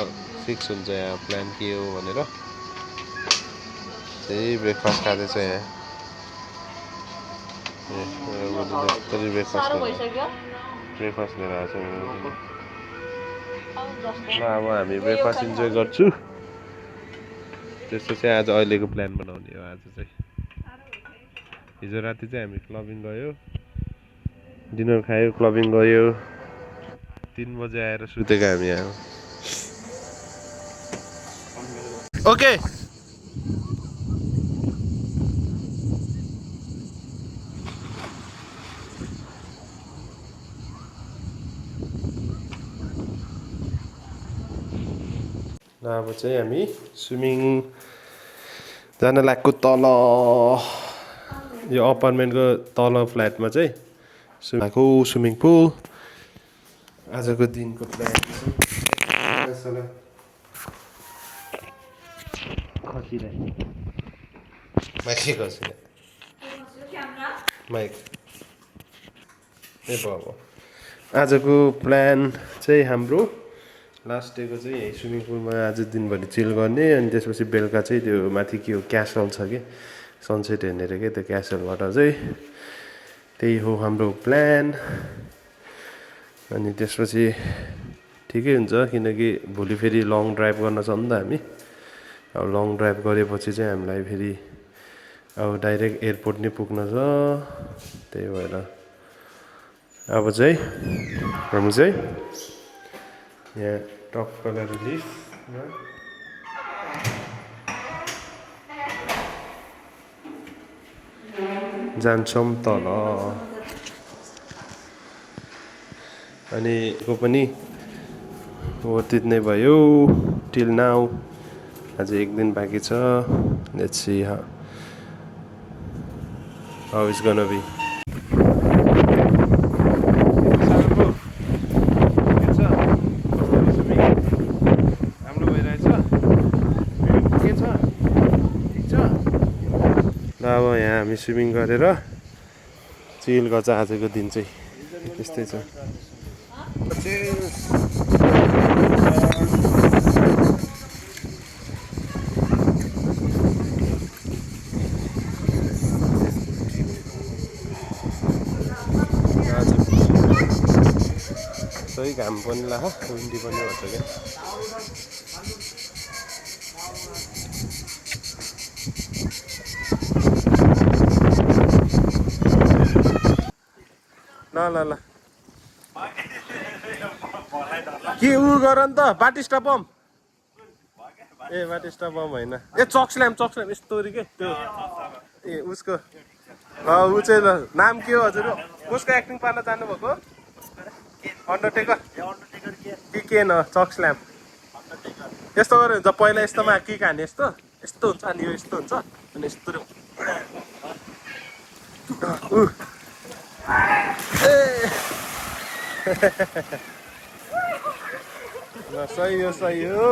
फिक्स हुन्छ यहाँ प्लान के हो भनेर त्यही ब्रेकफास्ट खाँदैछ यहाँ ब्रेकफास्ट लिएर आएको छ ल अब हामी ब्रेकफास्ट इन्जोय गर्छु त्यस्तो चाहिँ आज अहिलेको प्लान बनाउने हो आज चाहिँ हिजो राति चाहिँ हामी क्लबिङ गयो डिनर खायो क्लबिङ गयो 3 बजे आएर सुतेको हामी यहाँ ओके अब चाहिँ हामी स्विमिङ जान लागेको तल यो अपार्टमेन्टको तल फ्ल्याटमा चाहिँ स्विमिङ पुल आजको दिनको प्लान माइक आजको प्लान चाहिँ हाम्रो लास्ट डेको चाहिँ यही स्विमिङ पुलमा आज दिनभरि चिल गर्ने अनि त्यसपछि बेलुका चाहिँ त्यो माथि के हो क्यासल छ कि सनसेट हेर्ने रे क्या त्यो क्यासलबाट चाहिँ त्यही हो हाम्रो प्लान अनि त्यसपछि ठिकै हुन्छ किनकि भोलि फेरि लङ ड्राइभ गर्न छ नि त हामी अब लङ ड्राइभ गरेपछि चाहिँ हामीलाई फेरि अब डाइरेक्ट एयरपोर्ट नै पुग्न छ त्यही भएर अब चाहिँ हामी चाहिँ यहाँ टक्क रिलिफमा जान्छौँ तल अनि को पनि वर्थ इट नै भयो टिल नाउ आज एक दिन बाँकी छ let's see how it's gonna be अब यहाँ हामी स्विमिङ गरेर चिल गर्छ आजको दिन चाहिँ त्यस्तै छ सही घाम पनि ला विन्डी पनि हुन्छ क्या ल ल ल के उ गर नि त बाटिस्टा बम ए बाटिस्टा बम होइन ए चक्सल्याम यस्तो के त्यो ए उसको ऊ चाहिँ ल नाम के हो हजुर कसको एक्टिङ पार्न जानुभएको अन्डरटेकर के न चक्सल्याम यस्तो गऱ्यो हुन्छ पहिला यस्तोमा के खाने यस्तो हुन्छ अनि यो यस्तो हुन्छ अनि यस्तो सही हो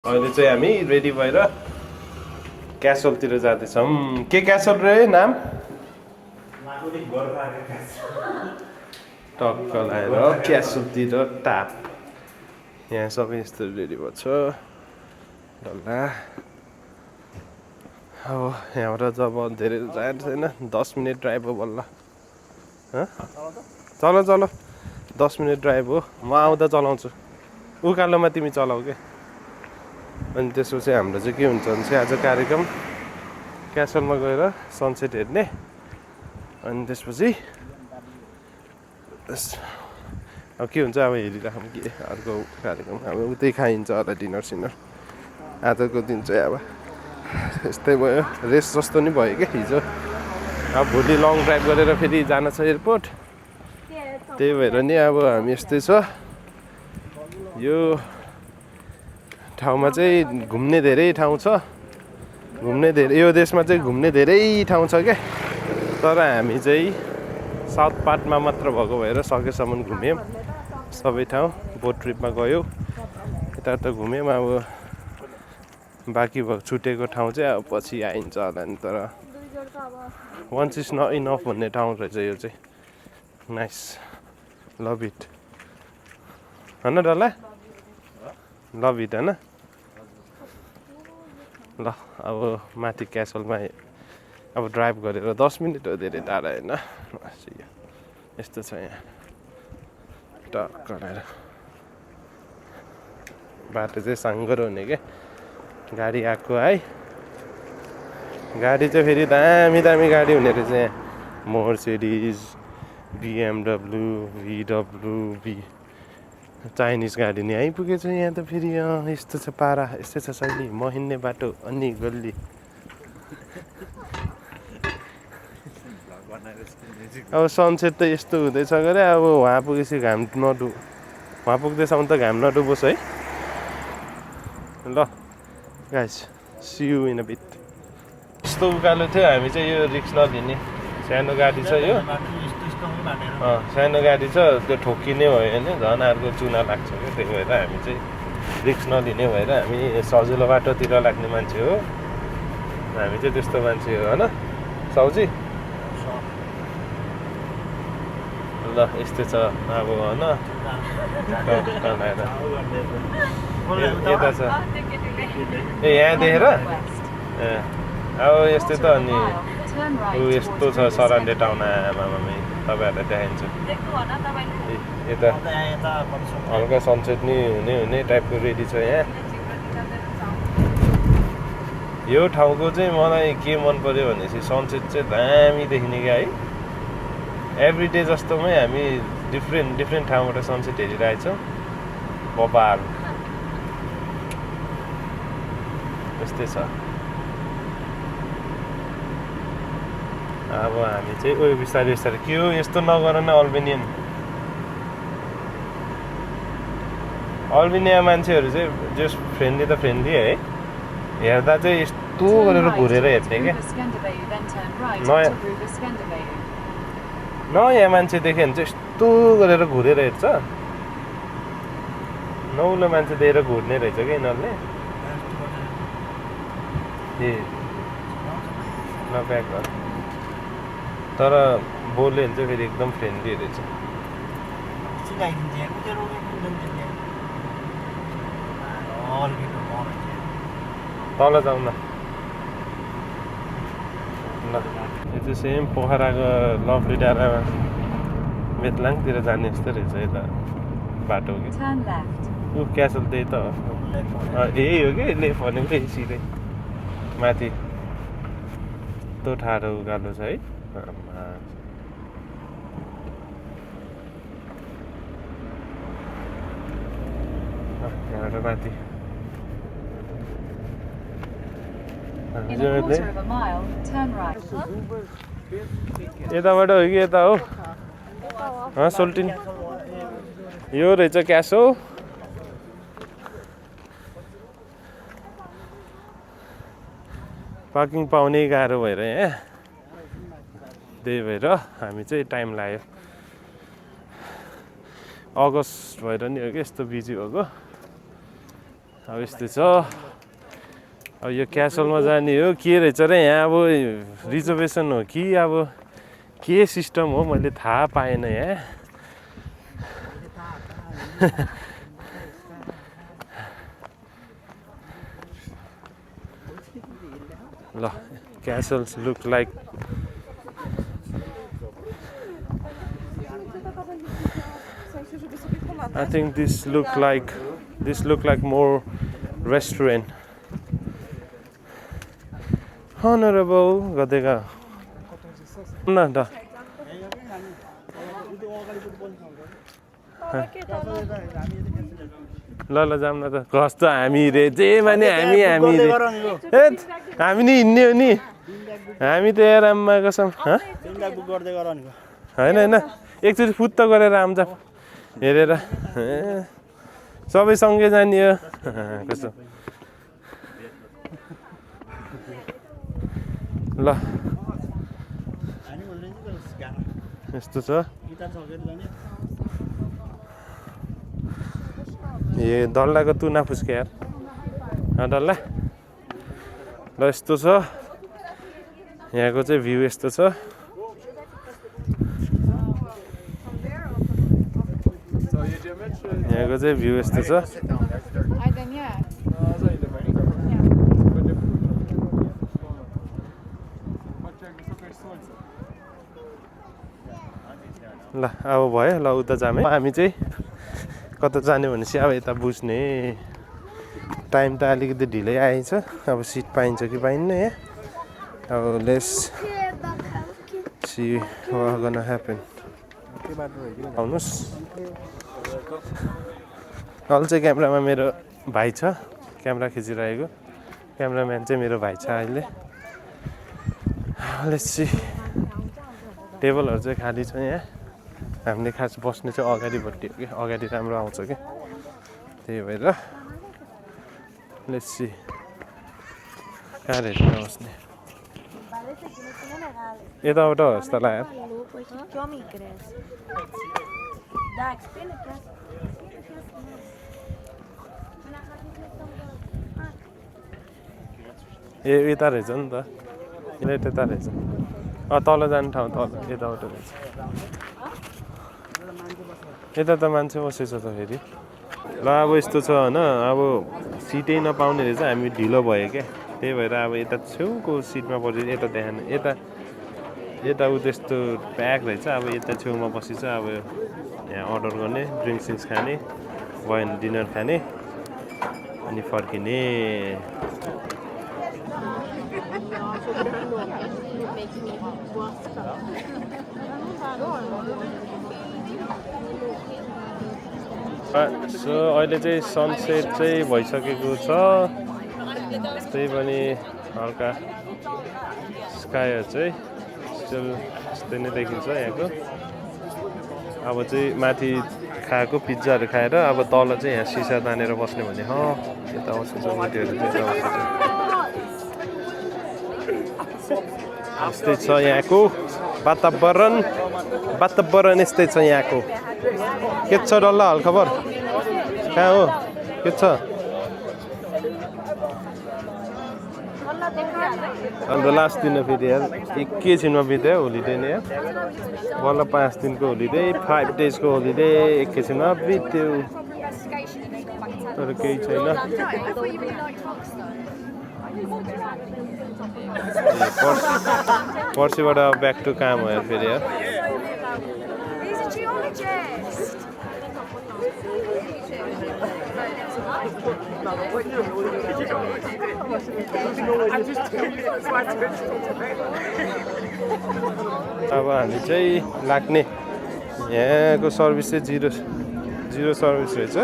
अहिले चाहिँ हामी रेडी भएर क्यासलतिर जाँदैछौँ के क्यासल रे नाम टक्क लगाएर क्यासलतिर टाप यहाँ सबै यस्तो रेडी भएको छ डल्ला अब यहाँबाट जब धेरै जानु छैन 10 मिनट ड्राइभ हो बल्ल चल 10 मिनट ड्राइभ हो म आउँदा चलाउँछु उकालोमा तिमी चलाऊ के अनि त्यसपछि हाम्रो चाहिँ के हुन्छ भने चाहिँ आज कार्यक्रम क्यासलमा गएर सनसेट हेर्ने अनि त्यसपछि अब के हुन्छ अब हेरिराखौँ कि अर्को कार्यक्रम अब उतै खाइन्छ होला डिनर सिनर आजको दिन चाहिँ अब यस्तै भयो रेस्ट जस्तो नि भयो क्या हिजो अब भोलि लङ ड्राइभ गरेर फेरि जान छ एयरपोर्ट त्यही भएर नि अब हामी यस्तै छ यो ठाउँमा चाहिँ घुम्ने धेरै ठाउँ छ यो देशमा चाहिँ घुम्ने धेरै ठाउँ छ क्या तर हामी चाहिँ साउथ पार्टमा मात्र भएको भएर सकेसम्म घुम्यौँ सबै ठाउँ बोट ट्रिपमा गयो यता घुम्यौँ अब बाँकी भएको छुटेको ठाउँ चाहिँ अब पछि आइन्छ होला नि तर वन्स इज नट इनफ भन्ने ठाउँ रहेछ यो चाहिँ नाइस लभ इट होइन डल्ला लभ इट होइन ल अब माथि क्यासलमा अब ड्राइभ गरेर 10 मिनट हो धेरै टाढा होइन यस्तो छ यहाँ टक्क गरेर बाटो चाहिँ साङ्गरो हुने क्या गाडी आएको है गाडी चाहिँ फेरि दामी गाडी हुने रहेछ यहाँ मर्सिडिज BMW VW चाइनिज गाडी नि आइपुगेछ यहाँ त फेरि यस्तो छ पारा यस्तै छ शैली म हिँड्ने बाटो अनि गल्ली अब सनसेट त यस्तो हुँदैछ गरे अब वहाँ पुगेपछि घाम वहाँ पुग्दैसम्म त घाम नडुबोस् है ल guys see you in a bit यस्तो उकालो थियो हामी चाहिँ यो रिक्स नलिने सानो गाडी छ यो सानो गाडी छ त्यो ठोकिने भयो भने झन् अर्को चुना लाग्छ क्या त्यही भएर हामी चाहिँ रिक्स नलिने भएर हामी सजिलो बाटोतिर लाग्ने मान्छे हो हामी चाहिँ त्यस्तो मान्छे हो होइन साउजी ल यस्तै छ अब होइन यता छ ए यहाँ देखेर ए अब यस्तै त अनि ऊ यस्तो छ सराउन्डे टाउन आमामामै तपाईँहरूलाई देखाइन्छ यता हल्का सनसेट नि हुने टाइपको रेडी छ यहाँ यो ठाउँको चाहिँ मलाई के मन पर्यो भनेपछि सनसेट चाहिँ दामी देखिने क्या है एभ्रिडे जस्तोमै हामी डिफ्रेन्ट ठाउँबाट सनसेट हेरिरहेछौँ बबाल यस्तै छ अब हामी चाहिँ ओ बिस्तारै बिस्तारै के हो यस्तो नगर न अल्बेनिया मान्छेहरू चाहिँ जस फ्रेन्डली त फ्रेन्डली है हेर्दा चाहिँ यस्तो गरेर घुरेर हेर्ने क्या नयाँ मान्छे देख्यो भने चाहिँ यस्तो गरेर घुरेर हेर्छ नौलो मान्छे दिएर घुर्ने रहेछ क्या यिनीहरूले ए नप्याक गर तर बोल्यो भने चाहिँ फेरि एकदम फ्रेन्डली रहेछ तल जाउँ न ल यो चाहिँ सेम पोखराको लभली डाँडामा बेतलाङतिर जाने जस्तो रहेछ यता बाटो कि ऊ क्यासल त्यही त हो यही हो कि लेफ्ट भनेको सिधै माथि यस्तो ठाडो उकालो छ है यहाँबाट माथि यताबाट हो कि यता हो सोल्टिन यो रहेछ क्यास हो पार्किङ पाउनै गाह्रो भएर यहाँ त्यही भएर हामी चाहिँ टाइम लाग्यो अगस्त भएर नि हो कि यस्तो बिजी भएको अब यस्तो छ अब यो क्यासलमा जाने हो के रहेछ र यहाँ अब रिजर्भेसन हो कि अब के सिस्टम हो मैले थाहा पाएन यहाँ ल castles look like I think this look like more restaurant. Honorable gadega na da ल जाम न त कस्तो हामी रे जे माने हामी रे हामी नि हिँड्ने हो नि हामी त यार आम्मा कसम हैन एकचोटि फुत्त गरेर आउँछ हेरेर सबै सँगै जाने हो कस्तो ल यस्तो छ ए डल्लाको तुना फुस्के यार डल्ला ल यस्तो छ यहाँको चाहिँ भ्यू यस्तो छ यहाँको चाहिँ भ्यू यस्तो छ ल अब भयो ल उता जामे हामी चाहिँ कता जाने भनेपछि अब यता बुझ्ने टाइम त अलिकति ढिलै आएछ अब सिट पाइन्छ कि पाइन्न यहाँ अब let's see what gonna happen आउनुहोस् अहिले चाहिँ क्यामेरामा मेरो भाइ छ क्यामेरा खिचिरहेको क्यामेराम्यान चाहिँ मेरो भाइ छ अहिले लेट्स सी टेबलहरू चाहिँ खाली छ यहाँ हामीले खास बस्ने चाहिँ अगाडिपट्टि हो कि अगाडि राम्रो आउँछ कि त्यही भएर लेट्स सी कहाँ रहेछ बस्ने यताबाट हो जस्तो लाग्यो ए यता रहेछ नि त यता रहेछ तल जाने ठाउँ तल यताबाट रहेछ यता त मान्छे बसेछ त फेरि ल अब यस्तो छ होइन अब सिटै नपाउने रहेछ हामी ढिलो भयो क्या त्यही भएर अब यता छेउको सिटमा बसेर यता ध्यान यता उ त्यस्तो प्याक रहेछ अब यता छेउमा बसेछ अब यहाँ अर्डर गर्ने ड्रिङ्क्स खाने भयो भने डिनर खाने अनि फर्किने सो अहिले चाहिँ सनसेट चाहिँ भइसकेको छ त्यही पनि हल्का स्काईहरू चाहिँ होस्टेल यस्तै नै देखिन्छ यहाँको अब चाहिँ माथि खाएको पिज्जाहरू खाएर अब तल चाहिँ यहाँ सिसा तानेर बस्ने भने यता बस्छ मिटीहरू यस्तै छ यहाँको वातावरण यस्तै छ यहाँको के छ डल्ला हालखबर कहाँ हो के छ हाम्रो लास्ट दिन फेरि यार एकैछिनमा बित्यो होलिडे नै यार बल्ल 5 दिनको होलिडे 5 डेजको होलिडे एकैछिनमा बित्यो तर केही छैन पर्सिबाट ब्याक टु काम हो यार फेरि यार अब हामी चाहिँ लाग्ने यहाँको सर्भिस चाहिँ जिरो सर्भिस रहेछ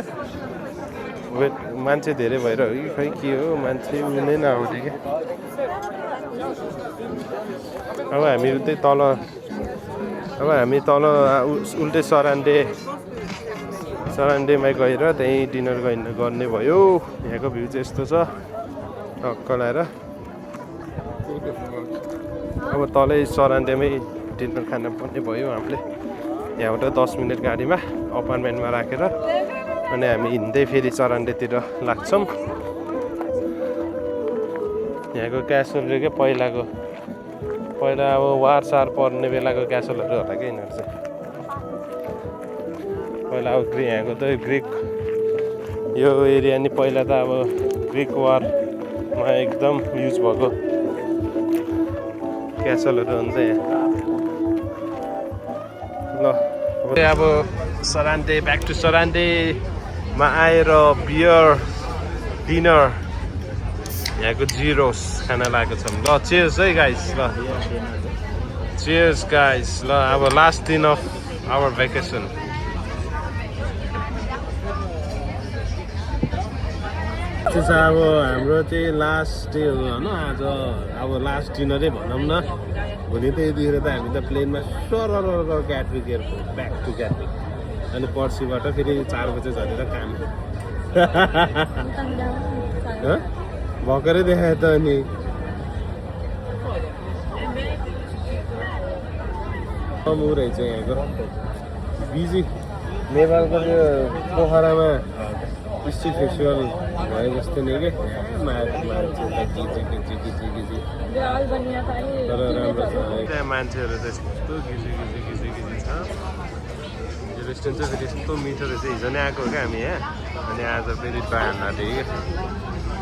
वेट मान्छे धेरै भइरह्यो कि खै के हो मान्छे उनै नआउने क्या अब हामी त्यही तल उल्टै सरान्डेमा गएर त्यहीँ डिनर गर्ने भयो यहाँको भ्यू चाहिँ यस्तो छ टक्क लाएर अब तलै सरान्डेमै डिनर खान पर्ने भयो हामीले यहाँबाट 10 मिनट गाडीमा अपार्टमेन्टमा राखेर अनि हामी हिँड्दै फेरि सरान्डेतिर लाग्छौँ यहाँको क्यासलहरू क्या पहिला अब वारसार पर्ने बेलाको क्यासलहरू होला क्या यिनीहरू चाहिँ पहिला अब यहाँको त ग्रिक यो एरिया नि पहिला त अब ग्रिक वारमा एकदम युज भएको क्यासलहरू हुन्छ यहाँ ल अब सरान्डे ब्याक टु सरान्डेमा आएर बियर डिनर यहाँको जिरोस खान लागेको छौँ ल चेयर्स है गाइस ल चेयर्स गाइस ल अब लास्ट दिन अफ आवर भ्याकेसन त्यो चाहिँ अब हाम्रो चाहिँ लास्ट डे हो होइन आज अब लास्ट डिनरै भनौँ न भोलि त यतिखेर त हामी त प्लेनमा सरर ग्याटविक एयरपोर्ट ब्याक टु ग्याटविक अनि पर्सिबाट फेरि 4 बजे झरेर काम भर्खरै देखायो त अनि रहेछ यहाँको बिजी नेपालको त्यो पोखरामा स्ट्रिट फेस्टिभल भयो जस्तो नि क्या तर राम्रो छ त्यहाँ मान्छेहरू चाहिँ यस्तो गिजी छ यो रेस्टुरेन्ट चाहिँ फेरि यस्तो मिठो रहेछ हिजो नै आएको हो क्या हामी यहाँ अनि आज फेरि ट्राई हान्न आँटेको क्या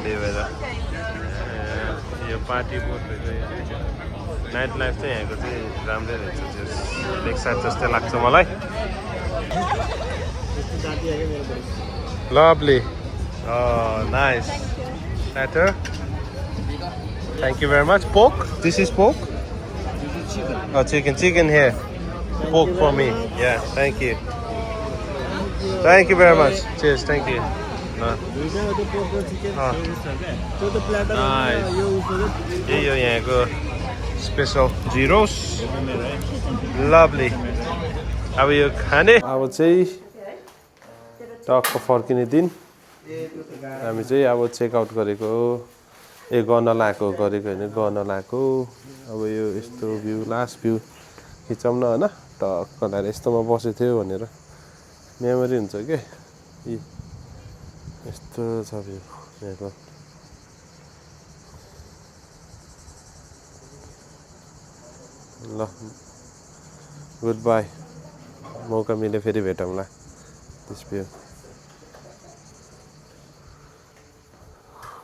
त्यही भएर यो पार्टी बोट रहेछ नाइट लाइफ चाहिँ यहाँको चाहिँ राम्रै रहेछ लेकसाइड जस्तै लाग्छ मलाई Lovely. Oh, nice. Platter. Thank you very much. Pork? This is pork? Oh, chicken. Chicken here. Pork for me. Yeah, thank you. Thank you very much. Cheers, thank you. Nice. Yeah, go. Special gyros. Lovely. How are you? Honey? I would say टक्क फर्किने दिन हामी चाहिँ अब checkout गरेको गर्न लागेको गर्न लागेको अब यो यस्तो भ्यू लास्ट भ्यू खिचौँ न होइन टक्क लगाएर यस्तोमा बसेको थियो भनेर मेमोरी हुन्छ क्या यस्तो छ भ्यू यहाँको ल गुड बाई मौका मिले फेरि भेटौँला त्यस भ्यू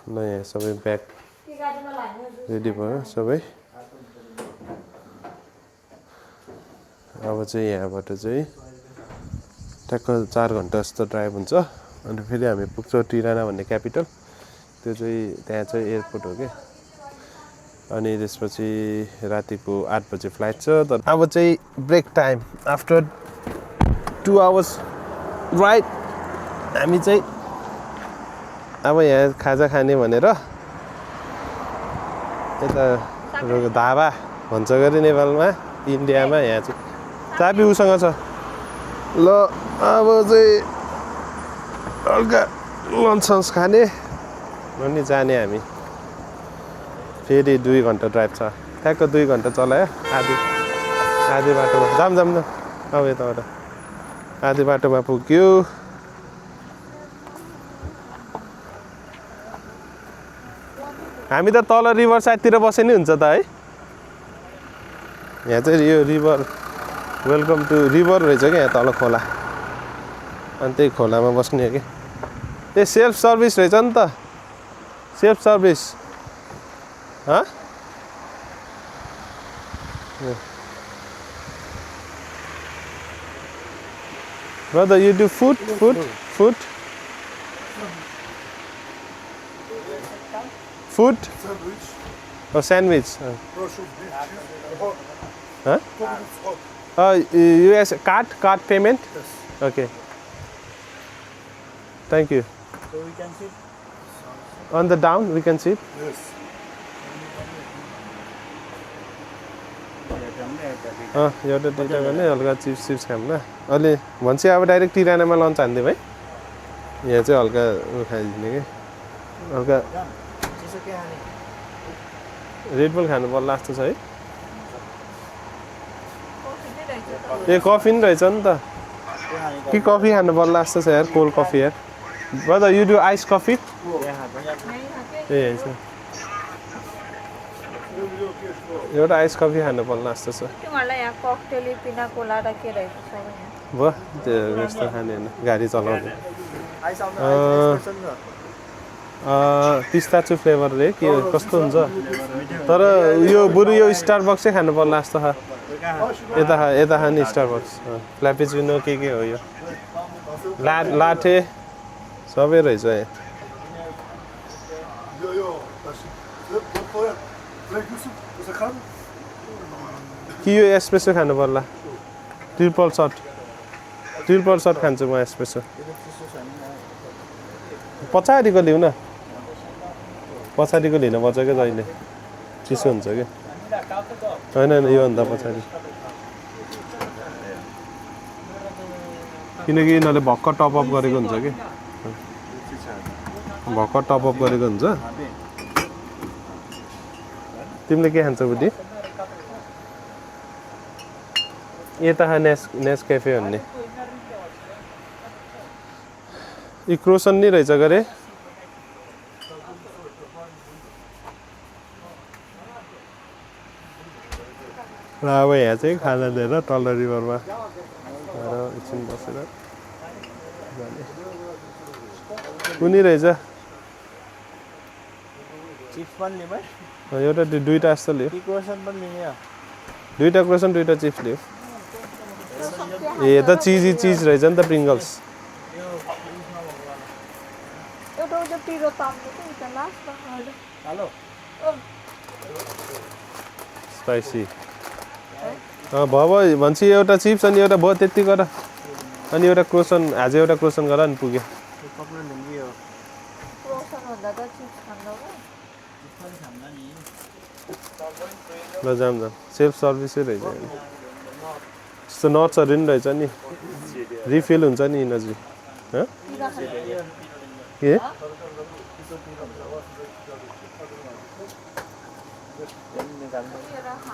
ल यहाँ सबै ब्याग रेडी भयो सबै अब चाहिँ यहाँबाट चाहिँ ट्याक्क 4 घन्टा जस्तो ड्राइभ हुन्छ अनि फेरि हामी पुग्छौँ टिराना भन्ने क्यापिटल त्यो चाहिँ त्यहाँ चाहिँ एयरपोर्ट हो क्या अनि त्यसपछि रातिको 8 बजे फ्लाइट छ तर अब चाहिँ break time after 2 hours right हामी चाहिँ अब यहाँ खाजा खाने भनेर यता धाबा भन्छ गरे नेपालमा इन्डियामा यहाँ चाहिँ चाबी उसँग छ ल अब चाहिँ हल्का लन्च खाने अनि जाने हामी फेरि 2 घन्टा ड्राइभ छ ठ्याक्क 2 घन्टा चलायो आधी बाटोमा जाम अब यताबाट आधी बाटोमा पुग्यो हामी त तल रिभर साइडतिर बसे नि हुन्छ त है यहाँ चाहिँ यो रिभर वेलकम टु रिभर रहेछ क्या यहाँ तल खोला अनि त्यही खोलामा बस्ने हो कि ए सेल्फ सर्भिस रहेछ नि त self service huh? Yeah. Brother, you do food? Oh, sandwich. Huh? US card payment? Yes. Okay. Thank you. So we can sit? On the down, we can sit? Yes. एउटा दुईवटा गर्ने हल्का chips खाऊँ न अहिले भन्छ अब डाइरेक्ट तिरानामा लन्च हान्दिउँ है यहाँ चाहिँ हल्का खाइदिने कि हल्का रेडबुल खानु पर्ला जस्तो छ है ए कफी नि रहेछ नि त कि कफी खानु पर्ला जस्तो छ यार कोल्ड कफी यार brother you do ice coffee ए है एउटा आइस कफी खानु पर्ला जस्तो छ तिमीहरूलाई यहाँ ककटेल पिना कोलाडा के रहेको छ यहाँ भयो त्यो यस्तो खाने होइन गाडी चलाउने पिस्ताचु फ्लेभर रे के कस्तो हुन्छ तर यो बरु यो स्टारबक्सै खानु पर्ला जस्तो छ यता खाने स्टारबक्स फ्ल्यापिचिनो के हो यो लाटे सबै रहेछ यहाँ कि यो एस्प्रेसो खानु पर्ला ट्रिपल सर्ट खान्छु म एस्प्रेसो पछाडिको लिउँ न पछाडिको लिन पर्छ क्या जहिले चिसो हुन्छ कि होइन योभन्दा पछाडि किनकि यिनीहरूले भर्खर टपअप गरेको हुन्छ कि भर्खर टपअप गरेको हुन्छ तिमीले के खान्छौ बुद्धि यता नेस्क्याफे भन्ने यो क्रोसन नि रहेछ गरे र अब यहाँ चाहिँ खाना दिएर तल रिभरमा एकछिन बसेर कुनै रहेछ चिप्स पनि लिनु एउटा दुईवटा जस्तो लियो क्रोसन पनि लिने दुईवटा क्रोसन दुईवटा चिप्स लियो ए त चिज रहेछ नि त प्रिङ्गल्स स्पाइसी भयो भन्छ एउटा चिप्स अनि एउटा भयो त्यति गर अनि एउटा क्रोसन आज एउटा क्रोसन गर अनि पुग्यो ल जाम सेल्फ सर्भिसै रहेछ यस्तो नट्सहरू नि रहेछ नि रिफिल हुन्छ नि इनर्जी के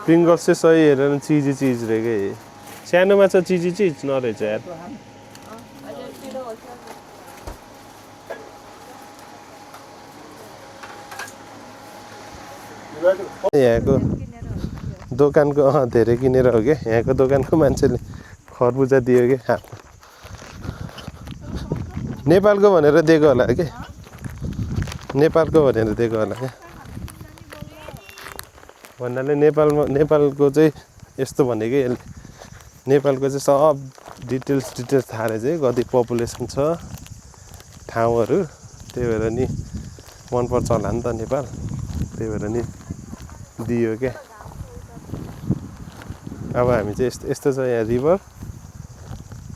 प्रिङ्गल्स चाहिँ सही हेरेर चिज रे सानोमा छ चिज नरहेछ यार यहाँको दोकानको धेरै किनेर हो क्या यहाँको दोकानको मान्छेले खरबुजा दियो कि हातमा नेपालको भनेर दिएको होला कि नेपालको भनेर दिएको होला क्या भन्नाले नेपालको चाहिँ यस्तो भनेकै यसले नेपालको चाहिँ सब डिटेल्स थाहा रहेछ है कति पपुलेसन छ ठाउँहरू त्यही भएर नि मनपर्छ होला नि त नेपाल त्यही भएर नि दियो क्या अब हामी चाहिँ यस्तो छ यहाँ रिभर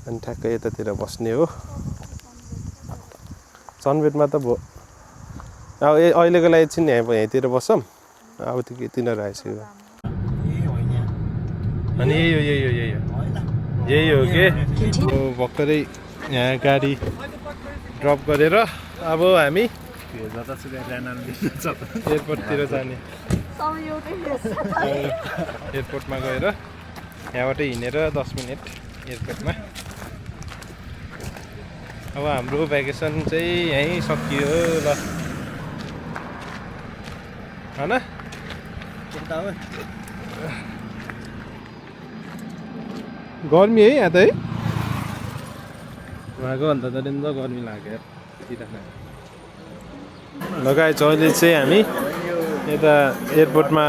अनि ठ्याक्कै यतातिर बस्ने हो सनबेटमा त भयो अब अहिलेको लागि एकछिन यहाँतिर बसौँ अब तिनीहरू आइसक्यो अनि यही हो के भर्खरै यहाँ गाडी ड्रप गरेर अब हामी एयरपोर्टतिर जाने एयरपोर्टमा गएर यहाँबाट हिँडेर 10 मिनट एयरपोर्टमा अब हाम्रो भ्याकेसन चाहिँ यहीँ सकियो ल हैन गर्मी है यहाँ त है उहाँको अन्त त गर्मी लाग्यो लगाएछ अहिले चाहिँ हामी यता एयरपोर्टमा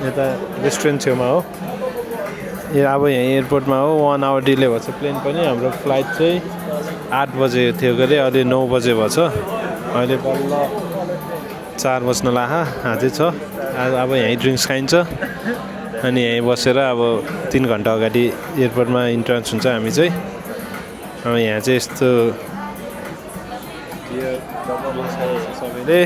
यता रेस्टुरेन्ट छेउमा हो अब यहाँ एयरपोर्टमा हो 1 आवर डिले भएको छ प्लेन पनि हाम्रो फ्लाइट चाहिँ 8 बजे थियो गरे अहिले 9 बजे भएछ अहिले बल्ल 4 बज्न लाग्यो अझै छ अब यहीँ ड्रिङ्क्स खाइन्छ अनि यहीँ बसेर अब 3 घन्टा अगाडि एयरपोर्टमा इन्ट्रान्स हुन्छ हामी चाहिँ अब यहाँ चाहिँ यस्तो सबैले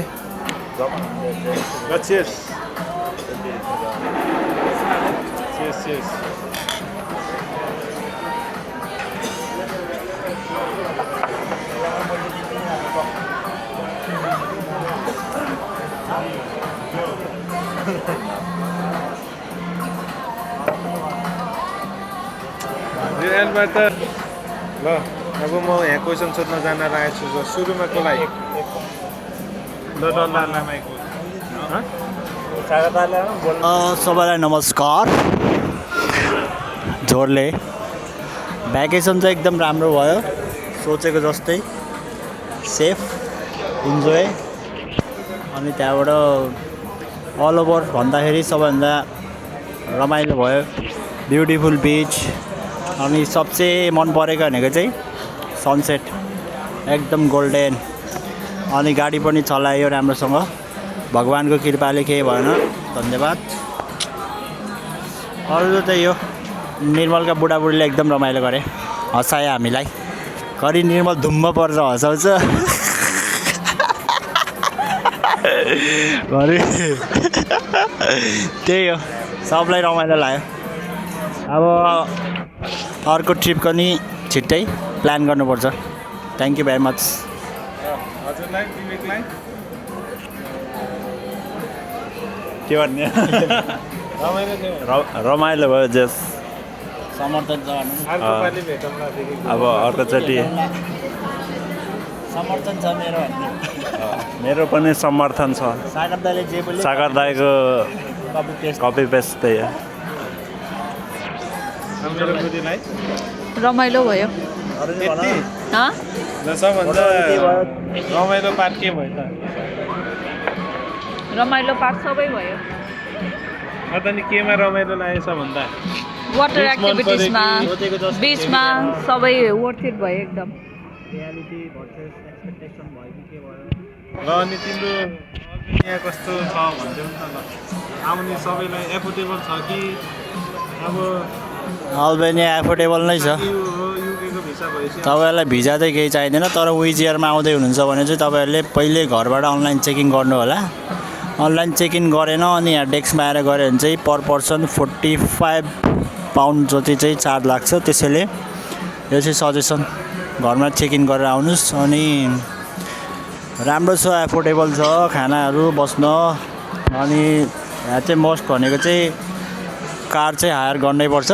एलबाट ल अब म यहाँ क्वेसन सोध्न जान लागेको छु सुरुमा कसलाई सबैलाई नमस्कार झोरले भ्याकेसन चाहिँ एकदम राम्रो भयो सोचेको जस्तै सेफ इन्जोय अनि त्यहाँबाट अल ओभर भन्दाखेरि सबैभन्दा रमाइलो भयो ब्युटिफुल बिच अनि सबसे मन परेको भनेको चाहिँ सनसेट एकदम गोल्डन अनि गाडी पनि चलायो राम्रोसँग भगवानको कृपाले केही भएन धन्यवाद अरू चाहिँ यो निर्मलका बुढाबुढीले एकदम रमाइलो गरे हँसायो हामीलाई घरि निर्मल धुम्म पर्छ हँसाउँछ घरि त्यही हो सबलाई रमाइलो लाग्यो अब अर्को ट्रिप पनि छिट्टै प्लान गर्नुपर्छ थ्याङ्क यू भेरी मच के भन्ने रमाइलो भयो जस समर्थन छ अब अर्कोचोटि समर्थन छ मेरो मेरो पनि समर्थन छ सागर दाइले जे बोल्यो सागर दाइको कपी पेस्ट कपी पेस्ट त्यही हो रमाइलो भयो हँ सबभन्दा रमाइलो पार्ट के भयो त रमाइलो पार्ट सबै भयो अनि केमा रमाइलो लाग्यो सबभन्दा वाटर एक्टिभिटिजमा बिचमा सबै वर्थ इट भयो एकदम ल अनि तिम्रो यहाँ कस्तो छ भनिदेऊ न त ल आउने सबैलाई एफोर्डेबल छ कि अब अल्बेनिया एफोर्डेबल नै छ युकेको भिसा भएपछि तपाईँहरूलाई भिजा चाहिँ केही चाहिँदैन तर विजिआरमा आउँदै हुनुहुन्छ भने चाहिँ तपाईँहरूले पहिले घरबाट अनलाइन चेकिङ गर्नु होला अनलाइन चेकिङ गरेन अनि यहाँ डेस्कमा आएर गऱ्यो भने चाहिँ पर पर्सन 45 पाउन्ड जति चाहिँ चार्ज लाग्छ त्यसैले यो चाहिँ सजेसन घरमा चेकिङ गरेर आउनुहोस् अनि राम्रो छ एफोर्डेबल छ खानाहरू बस्न अनि यहाँ चाहिँ मोस्ट भनेको चाहिँ कार चाहिँ हायर गर्नै पर्छ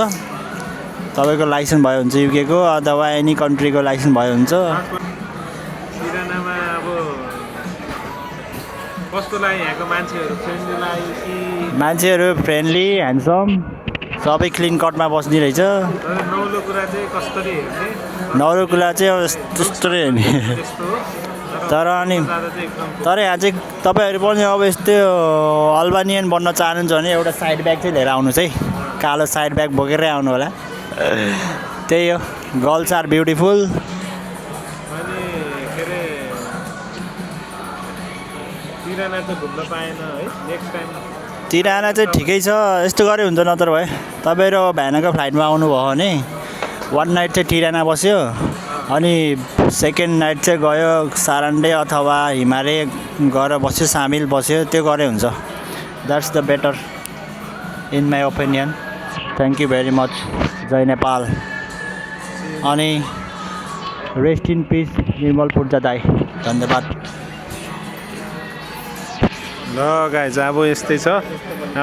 तपाईँको लाइसेन्स भयो भने चाहिँ युकेको अथवा एनी कन्ट्रीको लाइसेन्स भयो हुन्छ सिरानामा अब कस्तो लाग्यो यहाँको मान्छेहरू फ्रेन्डली लाग्यो कि मान्छेहरू फ्रेन्डली ह्यान्डसम सबै क्लिन कटमा बस्ने रहेछ तर नौलो कुरा चाहिँ कसरी हेर्ने नौलो कुरा चाहिँ अब त्यस्तो हेर्ने त्यस्तो हो तर अनि जाँदा चाहिँ एकदम तर यहाँ चाहिँ तपाईँहरू पनि अब यस्तो अल्बानियन बन्न चाहनुहुन्छ भने एउटा साइड ब्याग चाहिँ लिएर आउनुहोस् है कालो साइड ब्याग बोकेरै आउनु होला त्यही हो गर्ल्स आर ब्युटिफुल अनि के अरे तिराना त घुम्न पाएन है नेक्स्ट टाइम तिराना चाहिँ ठिकै छ यस्तो गरे हुन्छ नत्र भए तपाईँहरू भ्यानको फ्लाइटमा आउनुभयो भने 1 नाइट चाहिँ तिराना बस्यो अनि सेकेन्ड नाइट चाहिँ गयो सारान्डे अथवा हिमालय गएर बस्यो सामिल बस्यो त्यो गरे हुन्छ that's the better in my opinion thank you very much जय नेपाल अनि रेस्ट इन पिस निर्मल पूर्जा दाई धन्यवाद ल गाइज अब यस्तै छ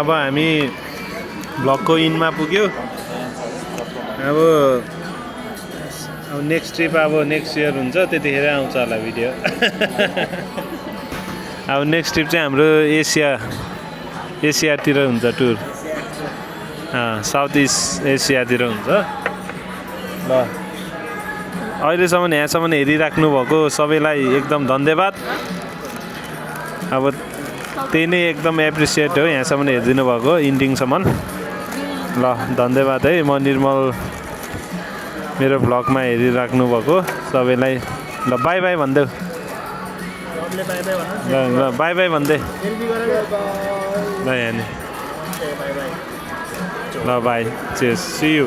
अब हामी भ्लगको इनमा पुग्यो अब नेक्स्ट ट्रिप अब नेक्स्ट इयर हुन्छ त्यतिखेर आउँछ होला भिडियो अब नेक्स्ट ट्रिप चाहिँ हाम्रो एसियातिर हुन्छ टुर साउथ इस्ट एसियातिर हुन्छ ल अहिलेसम्म यहाँसम्म हेरिराख्नु भएको सबैलाई एकदम धन्यवाद अब त्यही नै एकदम एप्रिसिएट हो यहाँसम्म हेरिदिनु भएको इन्डिङसम्म ल धन्यवाद है म निर्मल मेरो भ्लगमा हेरिराख्नु भएको सबैलाई ल बाई बाई भन्देऊ ल बाई बाई भन्दै ल यहाँ ल बाई चेस सी यू